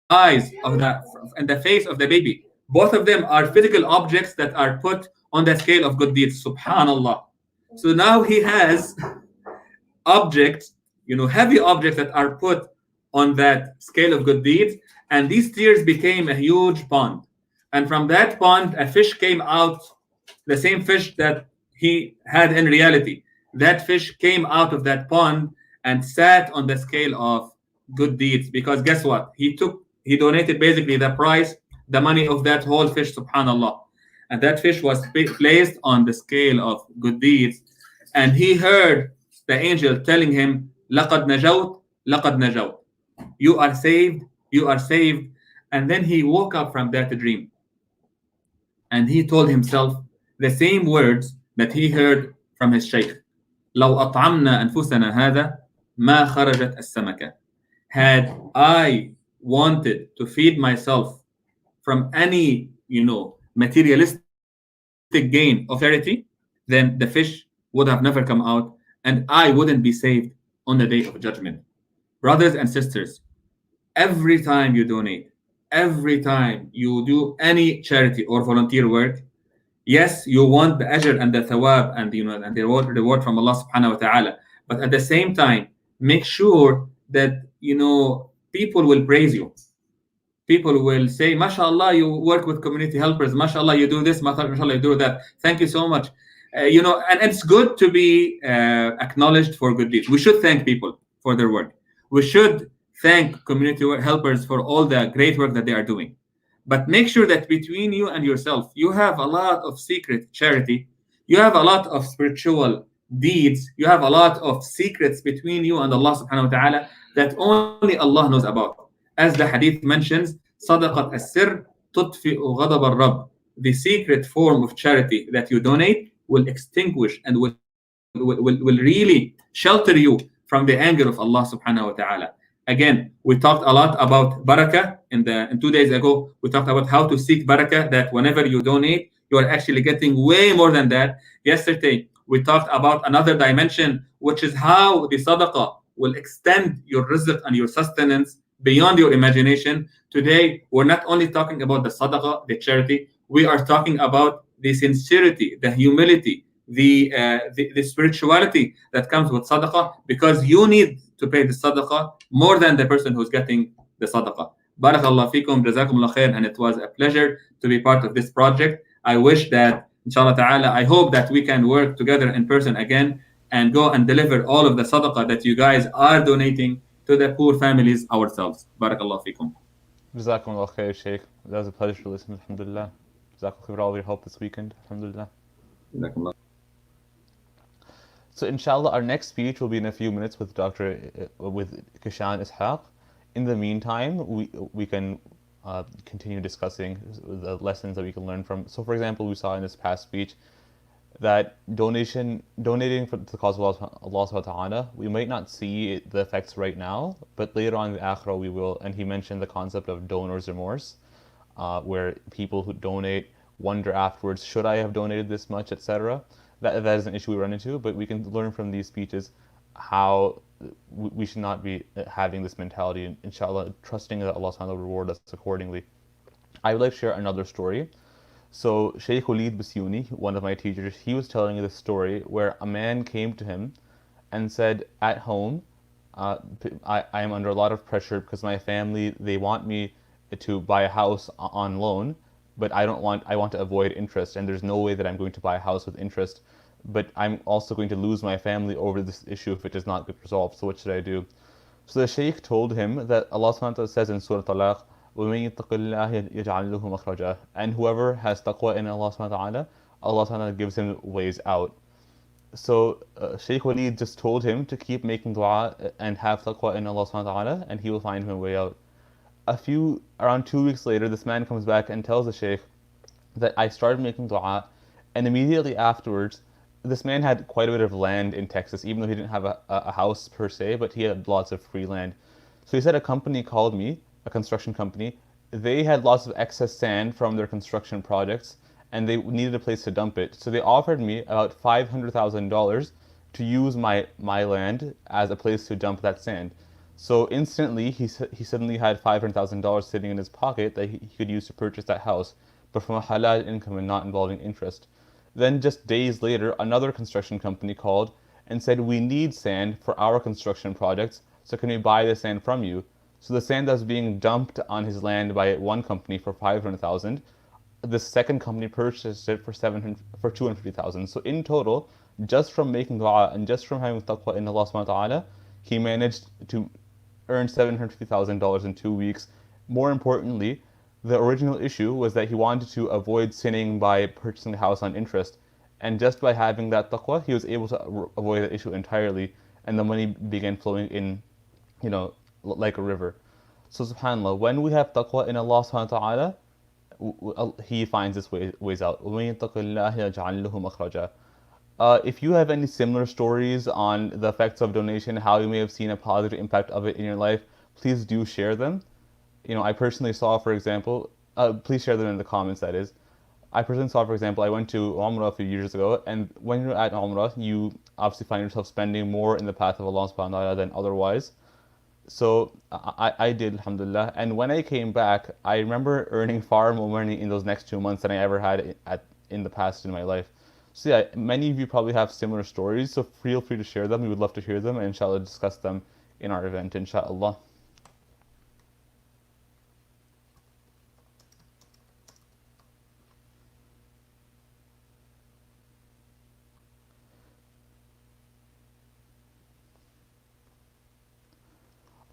eyes and the face of the baby, both of them are physical objects that are put on the scale of good deeds. Subhanallah. So now he has objects, heavy objects that are put on that scale of good deeds, and these tears became a huge pond. And from that pond, a fish came out, the same fish that he had in reality. That fish came out of that pond and sat on the scale of good deeds, because guess what? He donated basically the money of that whole fish, subhanallah. And that fish was placed on the scale of good deeds. And he heard the angel telling him, لَقَدْ نَجَوْتْ لَقَدْ نَجَوْتْ. You are saved, you are saved. And then he woke up from that dream. And he told himself the same words that he heard from his shaykh. لو أطعمنا أنفسنا هذا ما خرجت السمكة. Had I wanted to feed myself from any, materialistic gain of charity, then the fish would have never come out, and I wouldn't be saved on the day of judgment. Brothers and sisters, every time you donate, every time you do any charity or volunteer work, yes, you want the ajr and the thawab and and the reward from Allah subhanahu wa ta'ala. But at the same time, make sure that people will praise you. People will say, mashallah, you work with community helpers, mashallah, you do this, mashallah, you do that, thank you so much. And it's good to be acknowledged for good deeds. We should thank people for their work. We should thank community helpers for all the great work that they are doing. But make sure that between you and yourself, you have a lot of secret charity, you have a lot of spiritual deeds, you have a lot of secrets between you and Allah subhanahu wa ta'ala that only Allah knows about. As the hadith mentions, صدقة السر تطفئ غضب الرب. The secret form of charity that you donate will extinguish and will really shelter you from the anger of Allah subhanahu wa ta'ala. Again, we talked a lot about barakah in 2 days ago. We talked about how to seek barakah, that whenever you donate, you are actually getting way more than that. Yesterday, we talked about another dimension, which is how the sadaqah will extend your rizq and your sustenance beyond your imagination. Today, we're not only talking about the sadaqah, the charity, we are talking about the sincerity, the humility, the spirituality that comes with sadaqah, because you need to pay the sadaqah more than the person who's getting the sadaqah. Barakallah fikum, jazakumullah khair, and it was a pleasure to be part of this project. I wish that, inshallah ta'ala, I hope that we can work together in person again and go and deliver all of the sadaqah that you guys are donating to the poor families ourselves. Barakallah fikum. Jazakumullah khair, Sheikh. That was a pleasure to listen, alhamdulillah. Jazakumullah khair for all your help this weekend, alhamdulillah. Jazakumullah. So inshallah, our next speech will be in a few minutes with with Kishan Ishaq. In the meantime, we can continue discussing the lessons that we can learn from. So for example, we saw in this past speech that donating for the cause of Allah subhanahu wa ta'ala, we might not see the effects right now, but later on in the akhirah we will. And he mentioned the concept of donor's remorse, where people who donate wonder afterwards, should I have donated this much, etc. That is an issue we run into, but we can learn from these speeches how we should not be having this mentality, and inshallah trusting that Allah subhanahu wa ta'ala will reward us accordingly. I would like to share another story. So Sheikh Walid Basyuni, one of my teachers, he was telling me this story where a man came to him and said, at home, I am under a lot of pressure because my family, they want me to buy a house on loan, but I want to avoid interest, and there's no way that I'm going to buy a house with interest, but I'm also going to lose my family over this issue if it does not get resolved. So what should I do? So the Shaykh told him that Allah subhanahu wa ta'ala says in Surah Talaq, وَمَن يَتَّقِ اللَّهَ يَجْعَلْ لَهُ مَخْرَجًا. And whoever has taqwa in Allah subhanahu wa ta'ala, Allah subhanahu wa ta'ala gives him ways out. So Shaykh Walid just told him to keep making dua and have taqwa in Allah subhanahu wa ta'ala, and he will find him a way out. Around 2 weeks later, this man comes back and tells the Shaykh that I started making dua, and immediately afterwards, this man had quite a bit of land in Texas, even though he didn't have a house per se, but he had lots of free land. So he said a company called me, a construction company. They had lots of excess sand from their construction projects, and they needed a place to dump it. So they offered me about $500,000 to use my land as a place to dump that sand. So instantly, he suddenly had $500,000 sitting in his pocket that he could use to purchase that house, but from a halal income and not involving interest. Then just days later, another construction company called and said, we need sand for our construction projects, so can we buy the sand from you? So the sand that was being dumped on his land by one company for $500,000, the second company purchased it for $250,000. So in total, just from making dua and just from having taqwa in Allah subhanahu wa ta'ala, he managed to earn $750,000 in 2 weeks. More importantly, the original issue was that he wanted to avoid sinning by purchasing the house on interest. And just by having that taqwa, he was able to avoid that issue entirely. And the money began flowing in, like a river. So subhanAllah, when we have taqwa in Allah subhanahu wa ta'ala, He finds his ways out. If you have any similar stories on the effects of donation, how you may have seen a positive impact of it in your life, please do share them. I personally saw, for example, please share them in the comments, that is. I personally saw, for example, I went to Umrah a few years ago, and when you're at Umrah, you obviously find yourself spending more in the path of Allah subhanahu wa ta'ala than otherwise. So I did, alhamdulillah. And when I came back, I remember earning far more money in those next 2 months than I ever had in the past in my life. So yeah, many of you probably have similar stories, so feel free to share them. We would love to hear them and inshallah discuss them in our event, inshallah.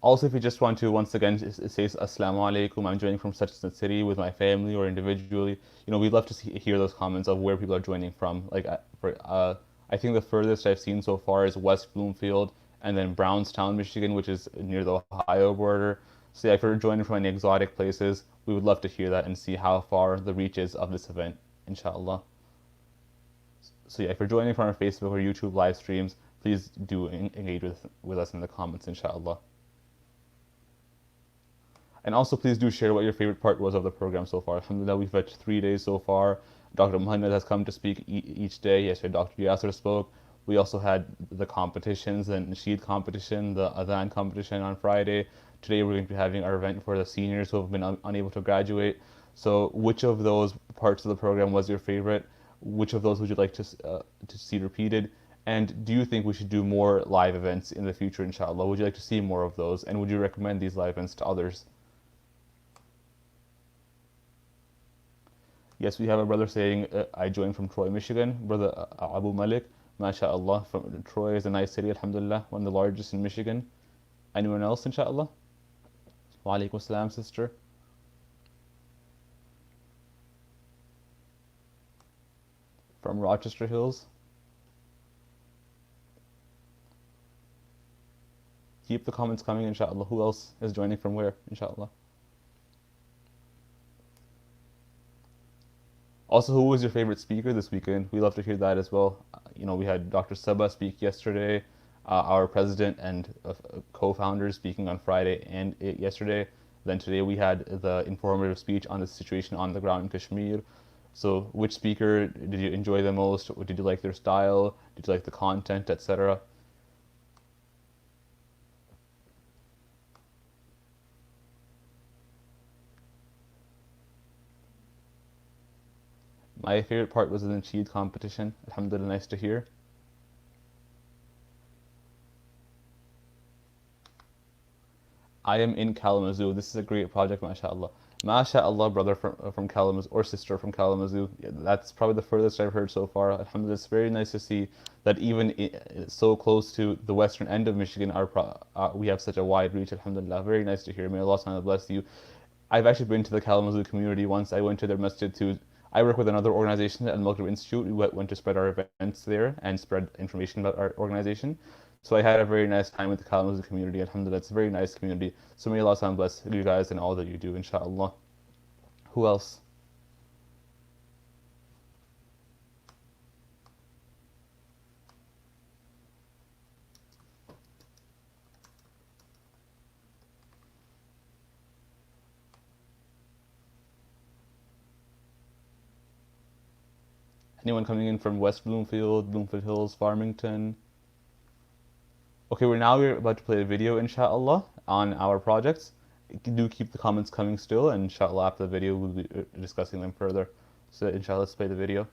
Also, if you just want to once again say Assalamu alaikum, I'm joining from such a city with my family or individually. We'd love to hear those comments of where people are joining from. Like, I think the furthest I've seen so far is West Bloomfield and then Brownstown, Michigan, which is near the Ohio border. So yeah, if you're joining from any exotic places, we would love to hear that and see how far the reach is of this event, inshallah. So yeah, if you're joining from our Facebook or YouTube live streams, please do engage with us in the comments, inshallah. And also, please do share what your favorite part was of the program so far. Alhamdulillah, we've had 3 days so far. Dr. Muhammad has come to speak each day. Yesterday, Dr. Yasser spoke. We also had the competitions, the nasheed competition, the adhan competition on Friday. Today, we're going to be having our event for the seniors who have been unable to graduate. So, which of those parts of the program was your favorite? Which of those would you like to see repeated? And do you think we should do more live events in the future, inshallah? Would you like to see more of those? And would you recommend these live events to others? Yes, we have a brother saying, I joined from Troy, Michigan. Brother Abu Malik, mashallah, from Troy is a nice city, alhamdulillah, one of the largest in Michigan. Anyone else, inshallah? Wa alaikum assalam, sister. From Rochester Hills. Keep the comments coming, inshallah. Who else is joining from where, inshallah? Also, who was your favorite speaker this weekend? We love to hear that as well. We had Dr. Sabah speak yesterday, our president and co-founders speaking on Friday and yesterday. Then today we had the informative speech on the situation on the ground in Kashmir. So which speaker did you enjoy the most? Did you like their style? Did you like the content, etc.? My favorite part was the nasheed competition. Alhamdulillah, nice to hear. I am in Kalamazoo. This is a great project, mashallah. MashaAllah, brother from Kalamazoo, or sister from Kalamazoo. Yeah, that's probably the furthest I've heard so far. Alhamdulillah, it's very nice to see that even so close to the western end of Michigan, we have such a wide reach. Alhamdulillah, very nice to hear. May Allah subhanahu bless you. I've actually been to the Kalamazoo community once. I went to their masjid too. I work with another organization at Al-Maghrib Institute. We went to spread our events there and spread information about our organization. So I had a very nice time with the Kalamazoo community. Alhamdulillah, it's a very nice community. So may Allah bless you guys and all that you do, inshallah. Who else? Anyone coming in from West Bloomfield, Bloomfield Hills, Farmington? Okay, we're about to play a video, inshallah, on our projects. Do keep the comments coming still, and inshallah after the video we'll be discussing them further. So inshallah, let's play the video.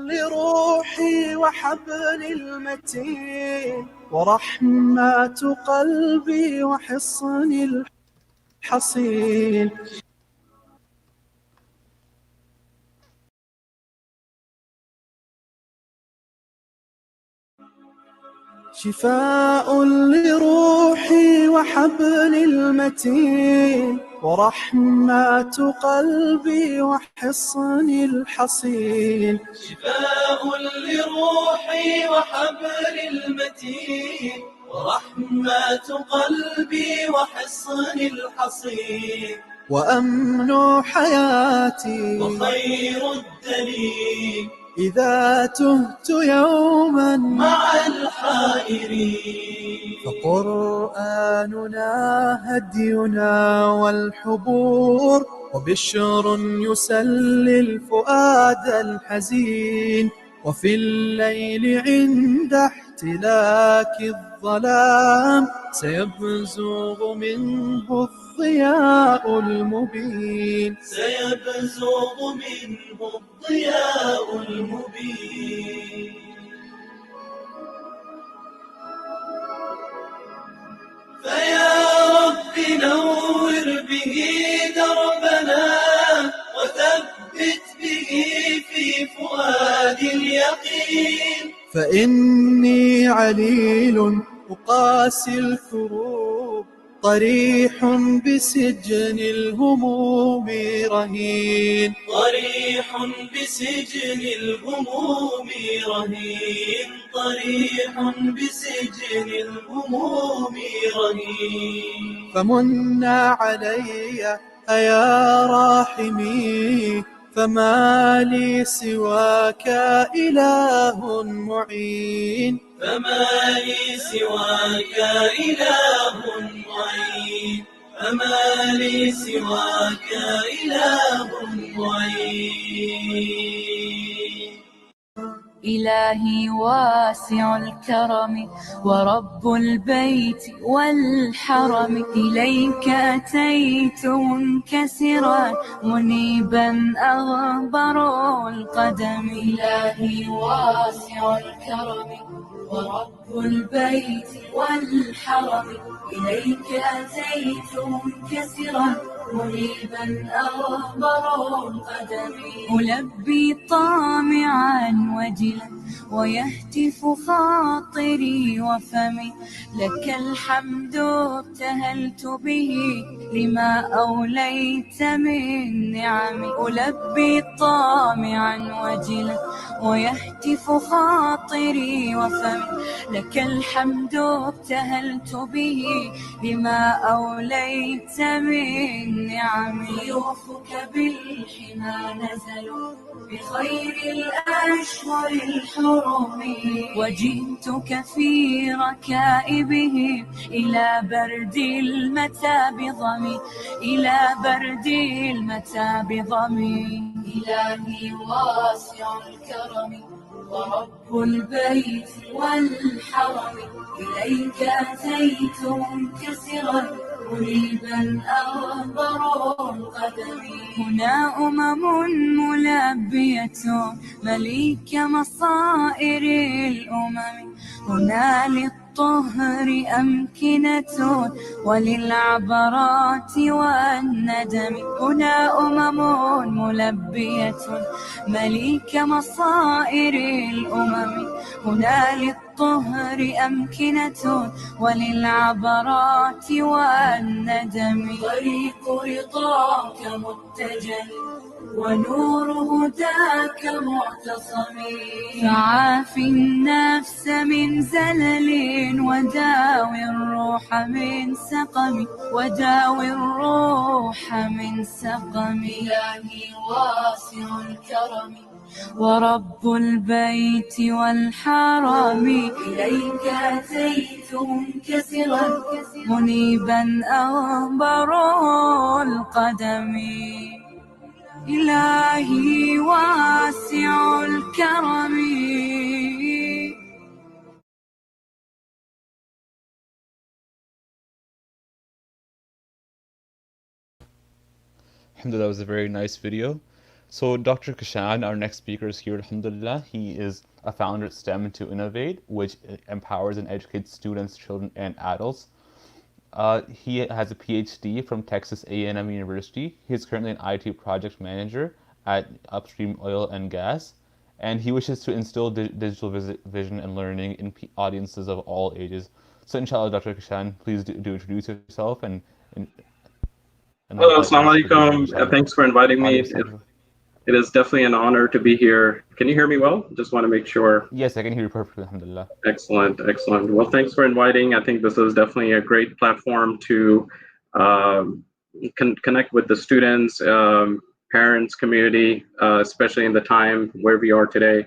لروحي وحبل المتين ورحمة قلبي وحصن الحصين شفاء لروحي وحبل المتين ورحمة قلبي وحصن الحصين شفاء لروحي وحبل المتين ورحمة قلبي وحصن الحصين وأمن حياتي وخير الدليل إذا تهت يوما مع الحائرين فقرآننا هدينا والحبور وبشر يسلي الفؤاد الحزين، وفي الليل عند احتلاك الظلام سيبزغ منه الضياء المبين، سيبزغ منه الضياء المبين. فيا رب نور به دربنا، وثبت به في فؤاد اليقين. فإني عليل أقاسي الكروب، طريح بسجن الهموم رهين، طريح بسجن الهموم رهين، طريح بسجن الهموم رهين. فمنا علي أيا راحمي، فما لي سواك إله معين، فما لي سواك إله معين، فما لي سواك إله معين. إلهي واسع الكرم ورب البيت والحرم، إليك أتيت منكسرا منيبا أغبر القدم. إلهي واسع الكرم ورب البيت والحرم، إليك أتيت منكسرا منيبا أغبر القدم. ألبي طامعا وجلا ويهتف خاطري وفمي، لك الحمد ابتهلت به لما أوليت من نعم. ألبي طامعا وجلا ويهتف خاطري وفمي، لك الحمد ابتهلت به لما أوليت من نعم. ضيوفك بالحمى نزلوا بخير الأشهر الحرم، وجئتك في ركائبهم إلى برد المتى بضمي، إلى برد المتى بضمي. إلهي واسع الكرم ورب البيت والحرم، إليك أتيت منكسرا منيبا أغبر القدم. هنا ملبية مليك مصائر الأمم، هنا للطهر أمكنة وللعبرات والندم. هنا ملبية مليك مصائر الأمم، هنا للطهر أمكنة وللعبرات والندم. طريق رضاك متجه ونور هداك معتصم، فعاف النفس من زلل وداوي الروح من سقم، وداوي الروح من سقم. إلهي واسع الكرم ورب البيت والحرم، إليك أتيت منكسرا منيبا أغبر القدم. إلهي واسع الكرم. Alhamdulillah, that was a very nice video. So Dr. Kashan, our next speaker, is here. Alhamdulillah, he is a founder at STEM to Innovate, which empowers and educates students, children, and adults. He has a PhD from Texas A&M University. He is currently an IT project manager at Upstream Oil and Gas, and he wishes to instill digital vision and learning in audiences of all ages. So inshallah, Dr. Kashan, please do introduce yourself and Hello, assalamu alaikum. Thanks for inviting me. It is definitely an honor to be here. Can you hear me well? Just want to make sure. Yes, I can hear you perfectly, alhamdulillah. Excellent, excellent. Well, thanks for inviting. I think this is definitely a great platform to connect with the students, parents, community, especially in the time where we are today.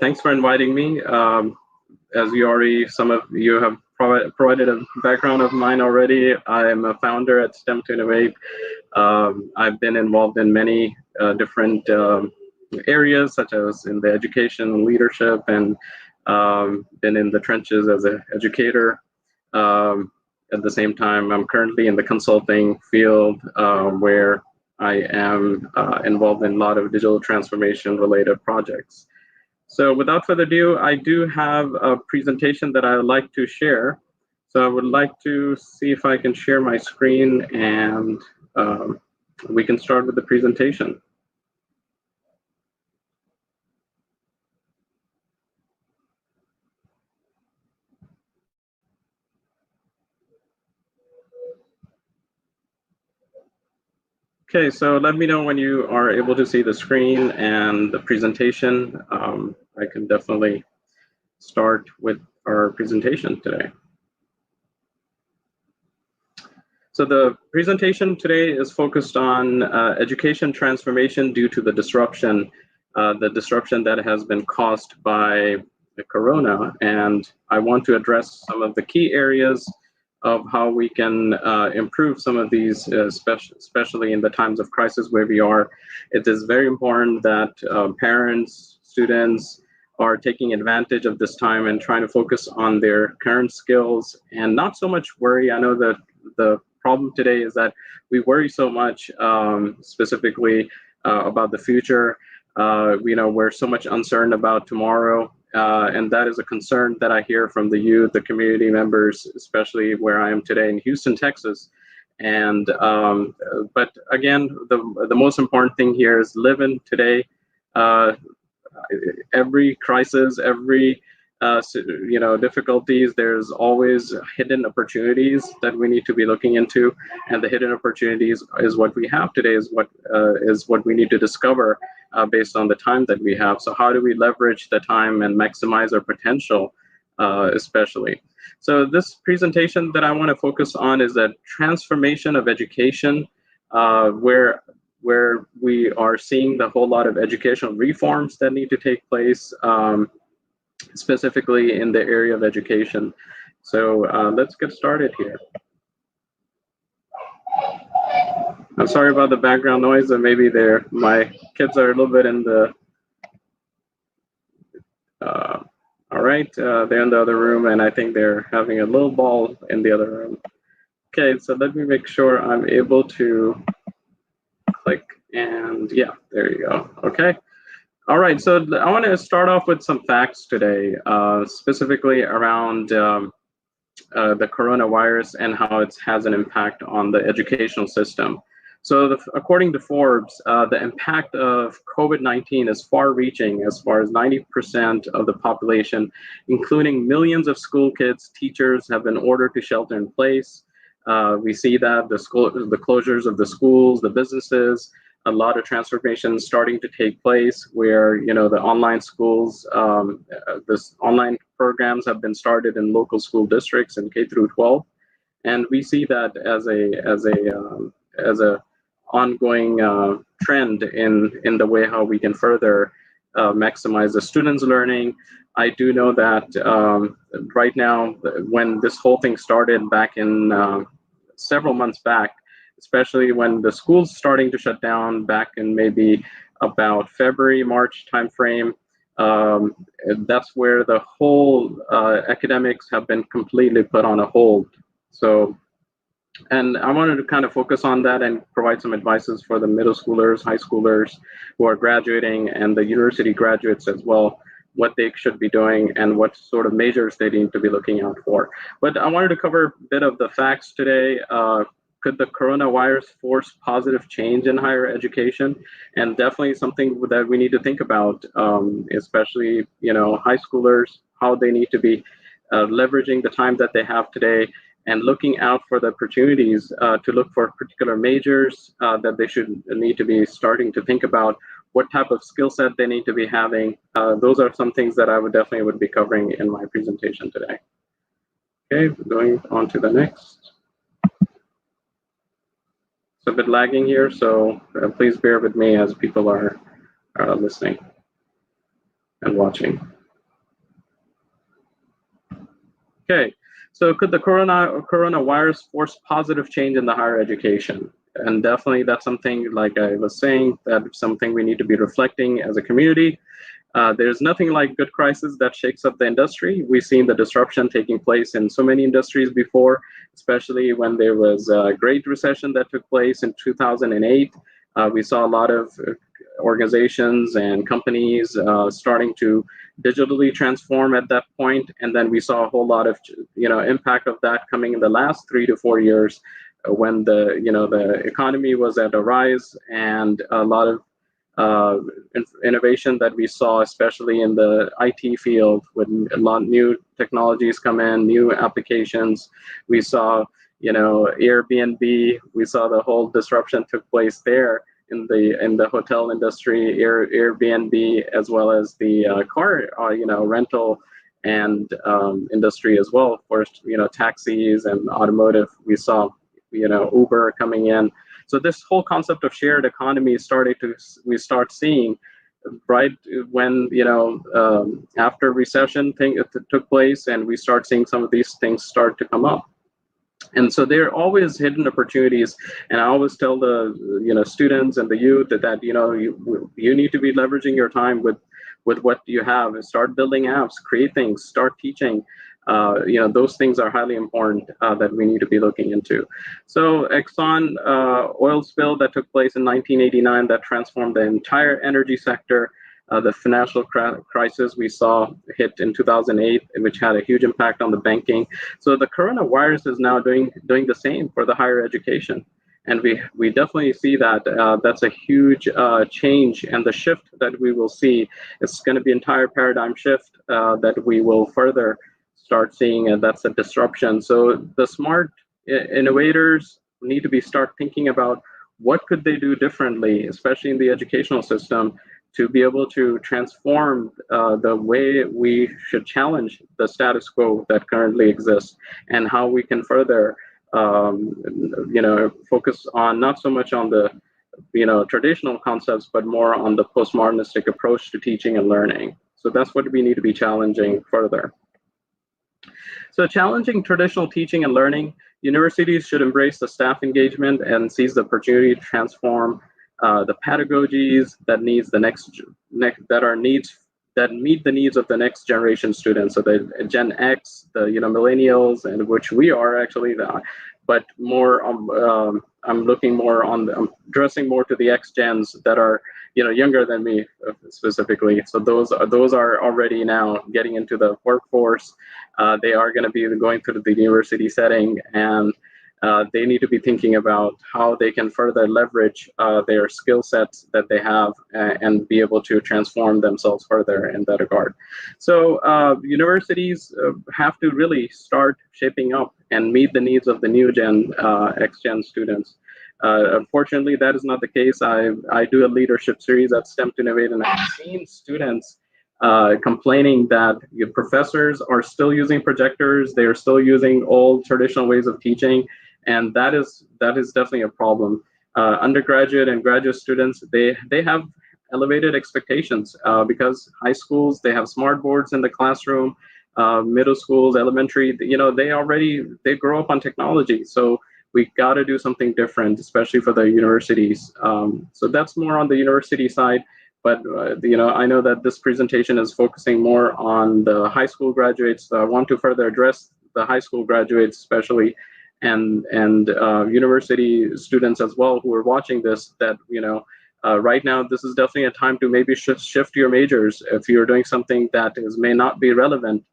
Thanks for inviting me. As some of you have provided a background of mine already, I am a founder at STEM to Innovate. I've been involved in many different areas, such as in the education leadership, and been in the trenches as an educator. At the same time, I'm currently in the consulting field where I am involved in a lot of digital transformation related projects. So without further ado, I do have a presentation that I would like to share. So I would like to see if I can share my screen, and we can start with the presentation. Okay, so let me know when you are able to see the screen and the presentation. I can definitely start with our presentation today. So the presentation today is focused on education transformation due to the disruption that has been caused by the corona. And I want to address some of the key areas of how we can improve some of these, especially in the times of crisis where we are. It is very important that parents, students are taking advantage of this time and trying to focus on their current skills and not so much worry. I know that the problem today is that we worry so much, specifically about the future. We're so much uncertain about tomorrow. And that is a concern that I hear from the youth, the community members, especially where I am today in Houston, Texas. And but again, the most important thing here is living today. Every crisis, every difficulties, there's always hidden opportunities that we need to be looking into, and the hidden opportunities is what we have today, is what we need to discover based on the time that we have. So how do we leverage the time and maximize our potential, especially? So this presentation that I want to focus on is that transformation of education, where we are seeing the whole lot of educational reforms that need to take place, specifically in the area of education. So let's get started here. I'm sorry about the background noise, and maybe my kids are a little bit in the, all right, they're in the other room, and I think they're having a little ball in the other room. Okay, so let me make sure I'm able to click, and yeah, there you go, okay. All right, so I want to start off with some facts today, specifically around the coronavirus and how it has an impact on the educational system. So according to Forbes, the impact of COVID-19 is far-reaching, as far as 90% of the population, including millions of school kids, teachers, have been ordered to shelter in place. We see that the closures of the schools, the businesses, a lot of transformations starting to take place where, the online schools, this online programs have been started in local school districts in K through 12. And we see that as a ongoing trend in the way how we can further maximize the students' learning. I do know that right now, when this whole thing started back in several months back, especially when the schools starting to shut down back in maybe about February, March timeframe, that's where the whole academics have been completely put on a hold. So, and I wanted to kind of focus on that and provide some advices for the middle schoolers, high schoolers who are graduating, and the university graduates as well, what they should be doing and what sort of majors they need to be looking out for. But I wanted to cover a bit of the facts today. Could the coronavirus force positive change in higher education? And definitely something that we need to think about, especially, high schoolers, how they need to be leveraging the time that they have today and looking out for the opportunities to look for particular majors that they need to be starting to think about, what type of skill set they need to be having. Those are some things that I would be covering in my presentation today. Okay, going on to the next. It's a bit lagging here, so please bear with me as people are listening and watching. Okay, so could the coronavirus force positive change in the higher education? And definitely that's something, like I was saying, that's something we need to be reflecting as a community. There's nothing like good crisis that shakes up the industry. We've seen the disruption taking place in so many industries before, especially when there was a Great Recession that took place in 2008. We saw a lot of organizations and companies starting to digitally transform at that point, and then we saw a whole lot of impact of that coming in the last 3 to 4 years, when the economy was at a rise, and a lot of innovation that we saw, especially in the IT field, when a lot of new technologies come in, new applications. We saw, Airbnb. We saw the whole disruption took place there in the hotel industry, Airbnb, as well as the car, rental and industry as well. Of course, taxis and automotive. We saw, Uber coming in. So this whole concept of shared economy we start seeing right when, after recession thing took place, and we start seeing some of these things start to come up. And so there are always hidden opportunities, and I always tell the students and the youth that you need to be leveraging your time with what you have, and start building apps, create things, start teaching. Those things are highly important that we need to be looking into. So Exxon oil spill that took place in 1989 that transformed the entire energy sector. The financial crisis we saw hit in 2008, which had a huge impact on the banking. So the coronavirus is now doing the same for the higher education. And we definitely see that that's a huge change, and the shift that we will see is going to be entire paradigm shift that we will further start seeing, and that's a disruption. So the smart innovators need to start thinking about what could they do differently, especially in the educational system, to be able to transform the way we should challenge the status quo that currently exists, and how we can further focus on not so much on the traditional concepts, but more on the postmodernistic approach to teaching and learning. So that's what we need to be challenging further. So challenging traditional teaching and learning, universities should embrace the staff engagement and seize the opportunity to transform the pedagogies that meet the needs of the next generation students. So the Gen X, the millennials, and which we are actually, but more I'm looking more on I'm addressing more to the X gens that are younger than me specifically. So those are already now getting into the workforce. They are going to be going through the university setting, and they need to be thinking about how they can further leverage their skill sets that they have and be able to transform themselves further in that regard. So universities have to really start shaping up and meet the needs of the new gen, X-Gen students. Unfortunately, that is not the case. I do a leadership series at STEM to Innovate, and I've seen students complaining that professors are still using projectors, they are still using old traditional ways of teaching, and that is definitely a problem. Undergraduate and graduate students, they have elevated expectations because high schools, they have smart boards in the classroom. Middle schools, elementary, they grow up on technology. So we got to do something different, especially for the universities. So that's more on the university side. But I know that this presentation is focusing more on the high school graduates. So I want to further address the high school graduates, especially, and university students as well who are watching this. That right now, this is definitely a time to maybe shift your majors if you're doing something that may not be relevant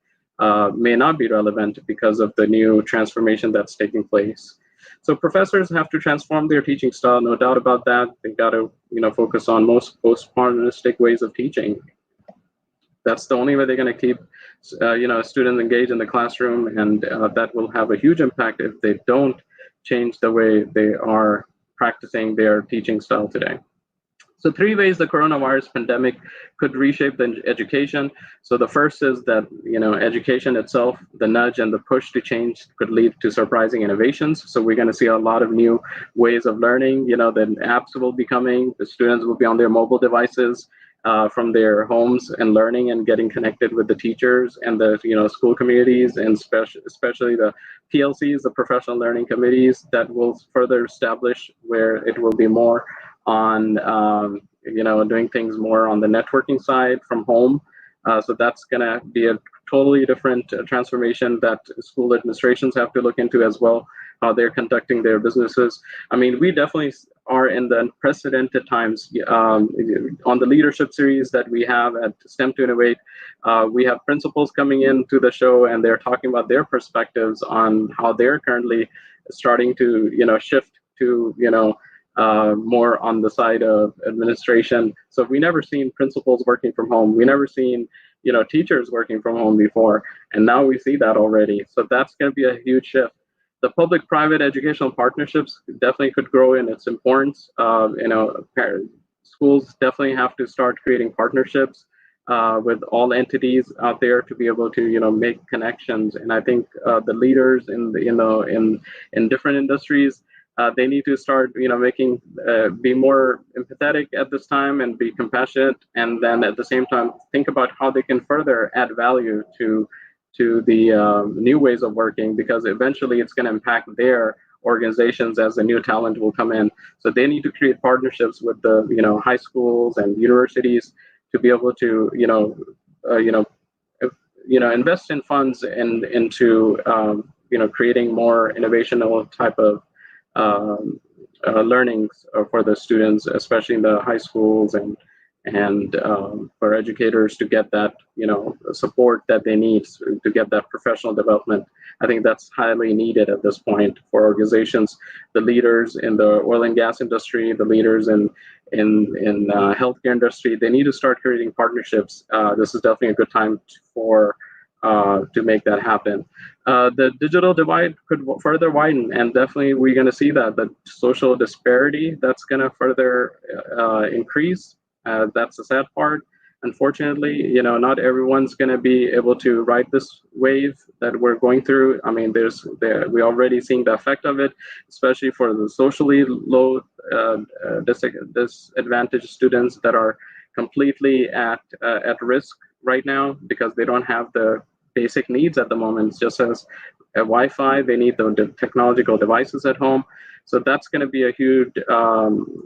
because of the new transformation that's taking place. So professors have to transform their teaching style, no doubt about that. They got to, focus on most postmodernistic ways of teaching. That's the only way they're going to keep, students engaged in the classroom, and that will have a huge impact if they don't change the way they are practicing their teaching style today. So 3 ways the coronavirus pandemic could reshape the education. So the first is that, education itself, the nudge and the push to change could lead to surprising innovations. So we're going to see a lot of new ways of learning. The apps will be coming, the students will be on their mobile devices, from their homes and learning and getting connected with the teachers and the school communities, and especially the PLCs, the professional learning committees, that will further establish where it will be more on doing things more on the networking side from home. So that's going to be a totally different transformation that school administrations have to look into as well, how they're conducting their businesses. I mean, we definitely are in the unprecedented times. On the leadership series that we have at STEM to Innovate, we have principals coming into the show, and they're talking about their perspectives on how they're currently starting to shift to more on the side of administration. So we never seen principals working from home. We never seen teachers working from home before, and now we see that already. So that's going to be a huge shift. The public-private educational partnerships definitely could grow in its importance. Schools definitely have to start creating partnerships with all entities out there to be able to make connections. And I think the leaders in different industries, they need to start making be more empathetic at this time and be compassionate, and then at the same time think about how they can further add value to the new ways of working, because eventually it's going to impact their organizations as the new talent will come in. So they need to create partnerships with the high schools and universities to be able to invest in funds and into creating more innovational type of learnings for the students, especially in the high schools, and for educators to get that support that they need to get that professional development. I think that's highly needed at this point for organizations. The leaders in the oil and gas industry, the leaders in healthcare industry, they need to start creating partnerships. This is definitely a good time to make that happen. The digital divide could further widen, and definitely we're going to see that the social disparity that's going to further increase. That's the sad part. Unfortunately, not everyone's going to be able to ride this wave that we're going through. I mean, we're already seeing the effect of it, especially for the socially low disadvantaged students that are completely at risk right now because they don't have the basic needs at the moment. Just as a Wi-Fi, they need the technological devices at home. So that's going to be a huge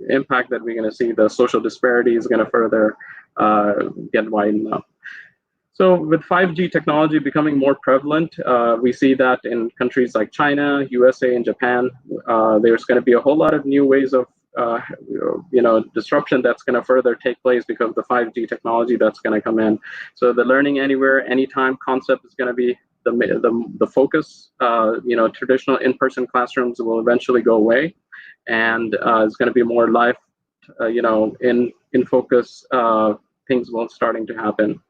impact that we're going to see. The social disparity is going to further get widened up. So with 5G technology becoming more prevalent, we see that in countries like China, USA, and Japan, there's going to be a whole lot of new ways of disruption that's going to further take place because of the 5G technology that's going to come in. So the learning anywhere, anytime concept is going to be the focus. Traditional in-person classrooms will eventually go away, and it's going to be more live, in focus. Things will starting to happen.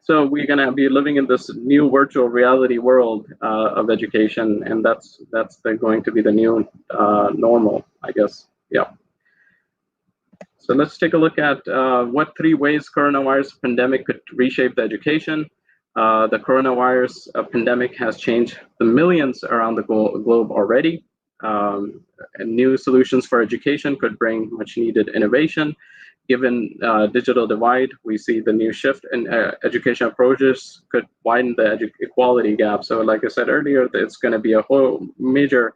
So we're going to be living in this new virtual reality world of education, and that's going to be the new normal, I guess. Yeah. So let's take a look at what 3 ways coronavirus pandemic could reshape the education. The coronavirus pandemic has changed the millions around the globe already. And new solutions for education could bring much needed innovation. Given digital divide, we see the new shift in education approaches could widen the equality gap. So like I said earlier, it's going to be a whole major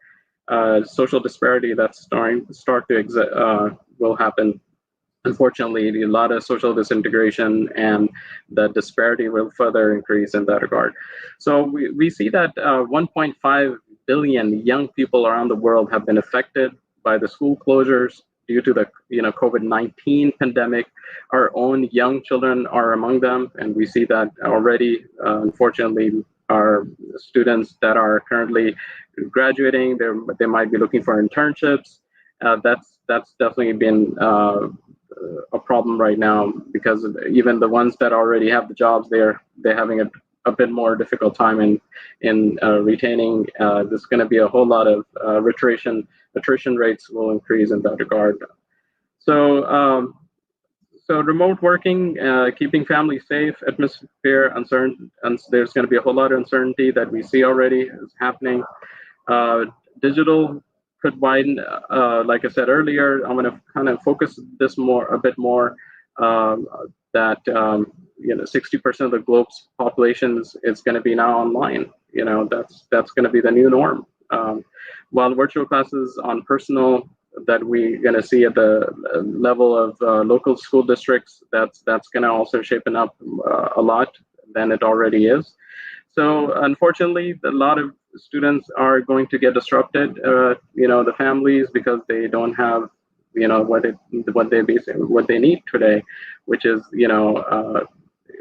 social disparity that's will happen. Unfortunately, a lot of social disintegration and the disparity will further increase in that regard. So we see that 1.5 billion young people around the world have been affected by the school closures due to the COVID-19 pandemic. Our own young children are among them, and we see that already. Unfortunately, our students that are currently graduating, they might be looking for internships. That's definitely been a problem right now, because even the ones that already have the jobs, they're having a bit more difficult time in retaining. There's going to be a whole lot of attrition rates will increase in that regard. So remote working, keeping families safe, atmosphere uncertain, and there's going to be a whole lot of uncertainty that we see already is happening. Digital could widen, like I said earlier. I'm going to kind of focus this a bit more that 60% of the globe's population is going to be now online. That's going to be the new norm. While virtual classes on personal that we're going to see at the level of local school districts, that's going to also shapen up a lot than it already is. So unfortunately, a lot of students are going to get disrupted. The families, because they don't have what they need today, which is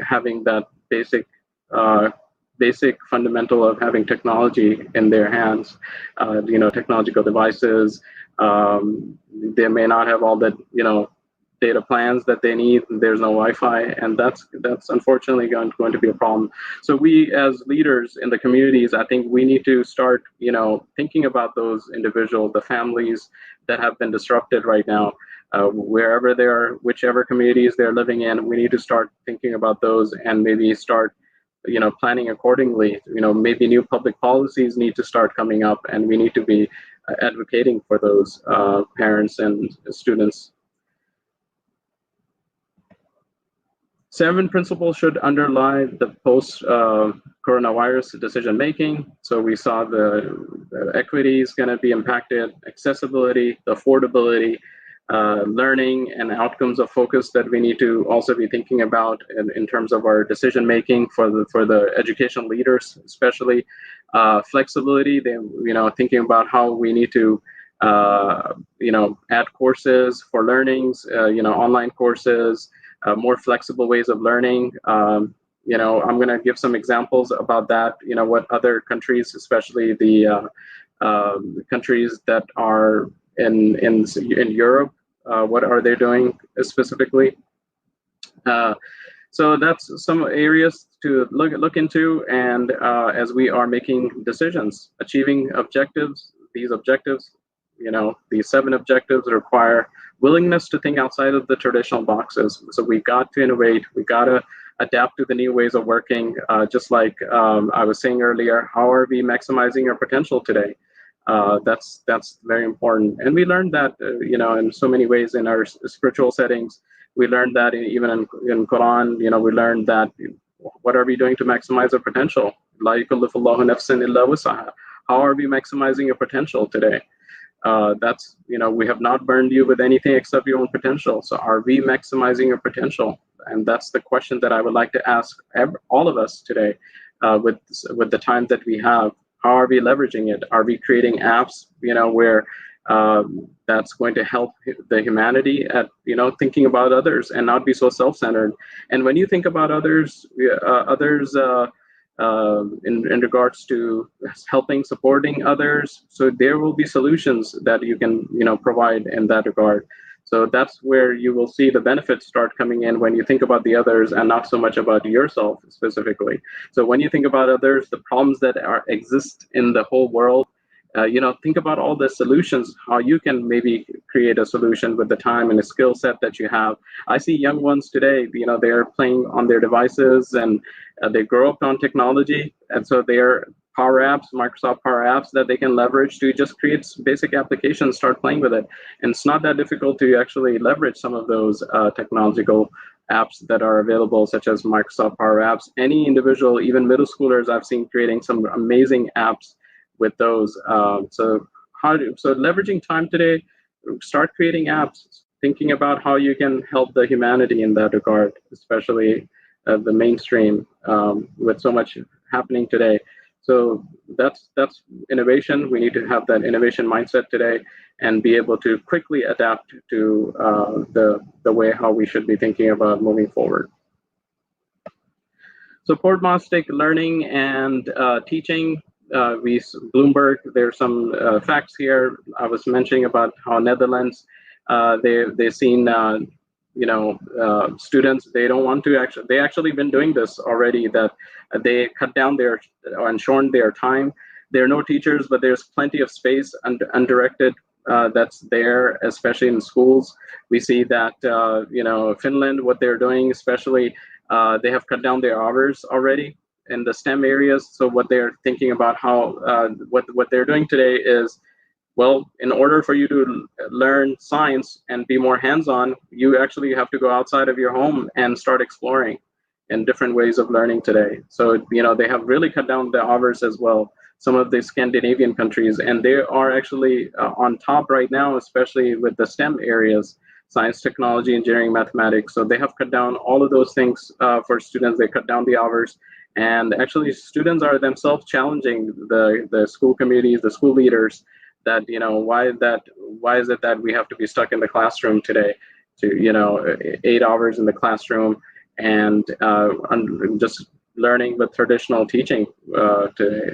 having that basic fundamental of having technology in their hands, technological devices. They may not have all the data plans that they need. There's no Wi-Fi, and that's unfortunately going to be a problem. So we, as leaders in the communities, I think we need to start thinking about those individuals, the families that have been disrupted right now, wherever they are, whichever communities they're living in. We need to start thinking about those and maybe start planning accordingly. Maybe new public policies need to start coming up, and we need to be advocating for those parents and students. 7 principles should underlie the post-coronavirus decision-making. So we saw the equity is going to be impacted, accessibility, the affordability, learning, and outcomes of focus that we need to also be thinking about in terms of our decision-making for the education leaders, especially flexibility. Thinking about how we need to add courses for learnings, online courses. More flexible ways of learning. I'm going to give some examples about that. What other countries, especially the countries that are in Europe, what are they doing specifically? So that's some areas to look into, and as we are making decisions, achieving objectives. These objectives, these 7 objectives require willingness to think outside of the traditional boxes. So we got to innovate. We got to adapt to the new ways of working. Just like I was saying earlier, how are we maximizing our potential today? That's very important. And we learned that in so many ways in our spiritual settings. We learned that even in Quran. We learned that what are we doing to maximize our potential? La yukallifullahu nafsan illa wusaha. How are we maximizing your potential today? That's we have not burned you with anything except your own potential. So are we maximizing your potential? And that's the question that I would like to ask all of us today, with the time that we have. How are we leveraging it? Are we creating apps where that's going to help the humanity at thinking about others and not be so self-centered? And when you think about others in regards to helping, supporting others, so there will be solutions that you can provide in that regard. So that's where you will see the benefits start coming in, when you think about the others and not so much about yourself specifically. So when you think about others, the problems that exist in the whole world, think about all the solutions, how you can maybe create a solution with the time and the skill set that you have. I see young ones today, they're playing on their devices, and they grow up on technology. And so they're Power Apps, Microsoft Power Apps that they can leverage to just create basic applications, start playing with it. And it's not that difficult to actually leverage some of those technological apps that are available, such as Microsoft Power Apps. Any individual, even middle schoolers, I've seen creating some amazing apps with those. So leveraging time today, start creating apps, thinking about how you can help the humanity in that regard, especially the mainstream, with so much happening today. So that's innovation. We need to have that innovation mindset today and be able to quickly adapt to the way how we should be thinking about moving forward. So pragmatic learning and teaching. Bloomberg, there's some facts here. I was mentioning about how Netherlands, they've seen students, they don't want to they actually been doing this already, that they cut down and shorten their time. There are no teachers, but there's plenty of space undirected that's there, especially in schools. We see that Finland, what they're doing, especially they have cut down their hours already in the STEM areas. So what they're thinking about, how what they're doing today is Well, in order for you to learn science and be more hands-on, you actually have to go outside of your home and start exploring in different ways of learning today. So, they have really cut down the hours as well, some of the Scandinavian countries, and they are actually on top right now, especially with the STEM areas, science, technology, engineering, mathematics. So they have cut down all of those things for students. They cut down the hours. And actually, students are themselves challenging the school communities, the school leaders, that why is it that we have to be stuck in the classroom today to 8 hours in the classroom and just learning with traditional teaching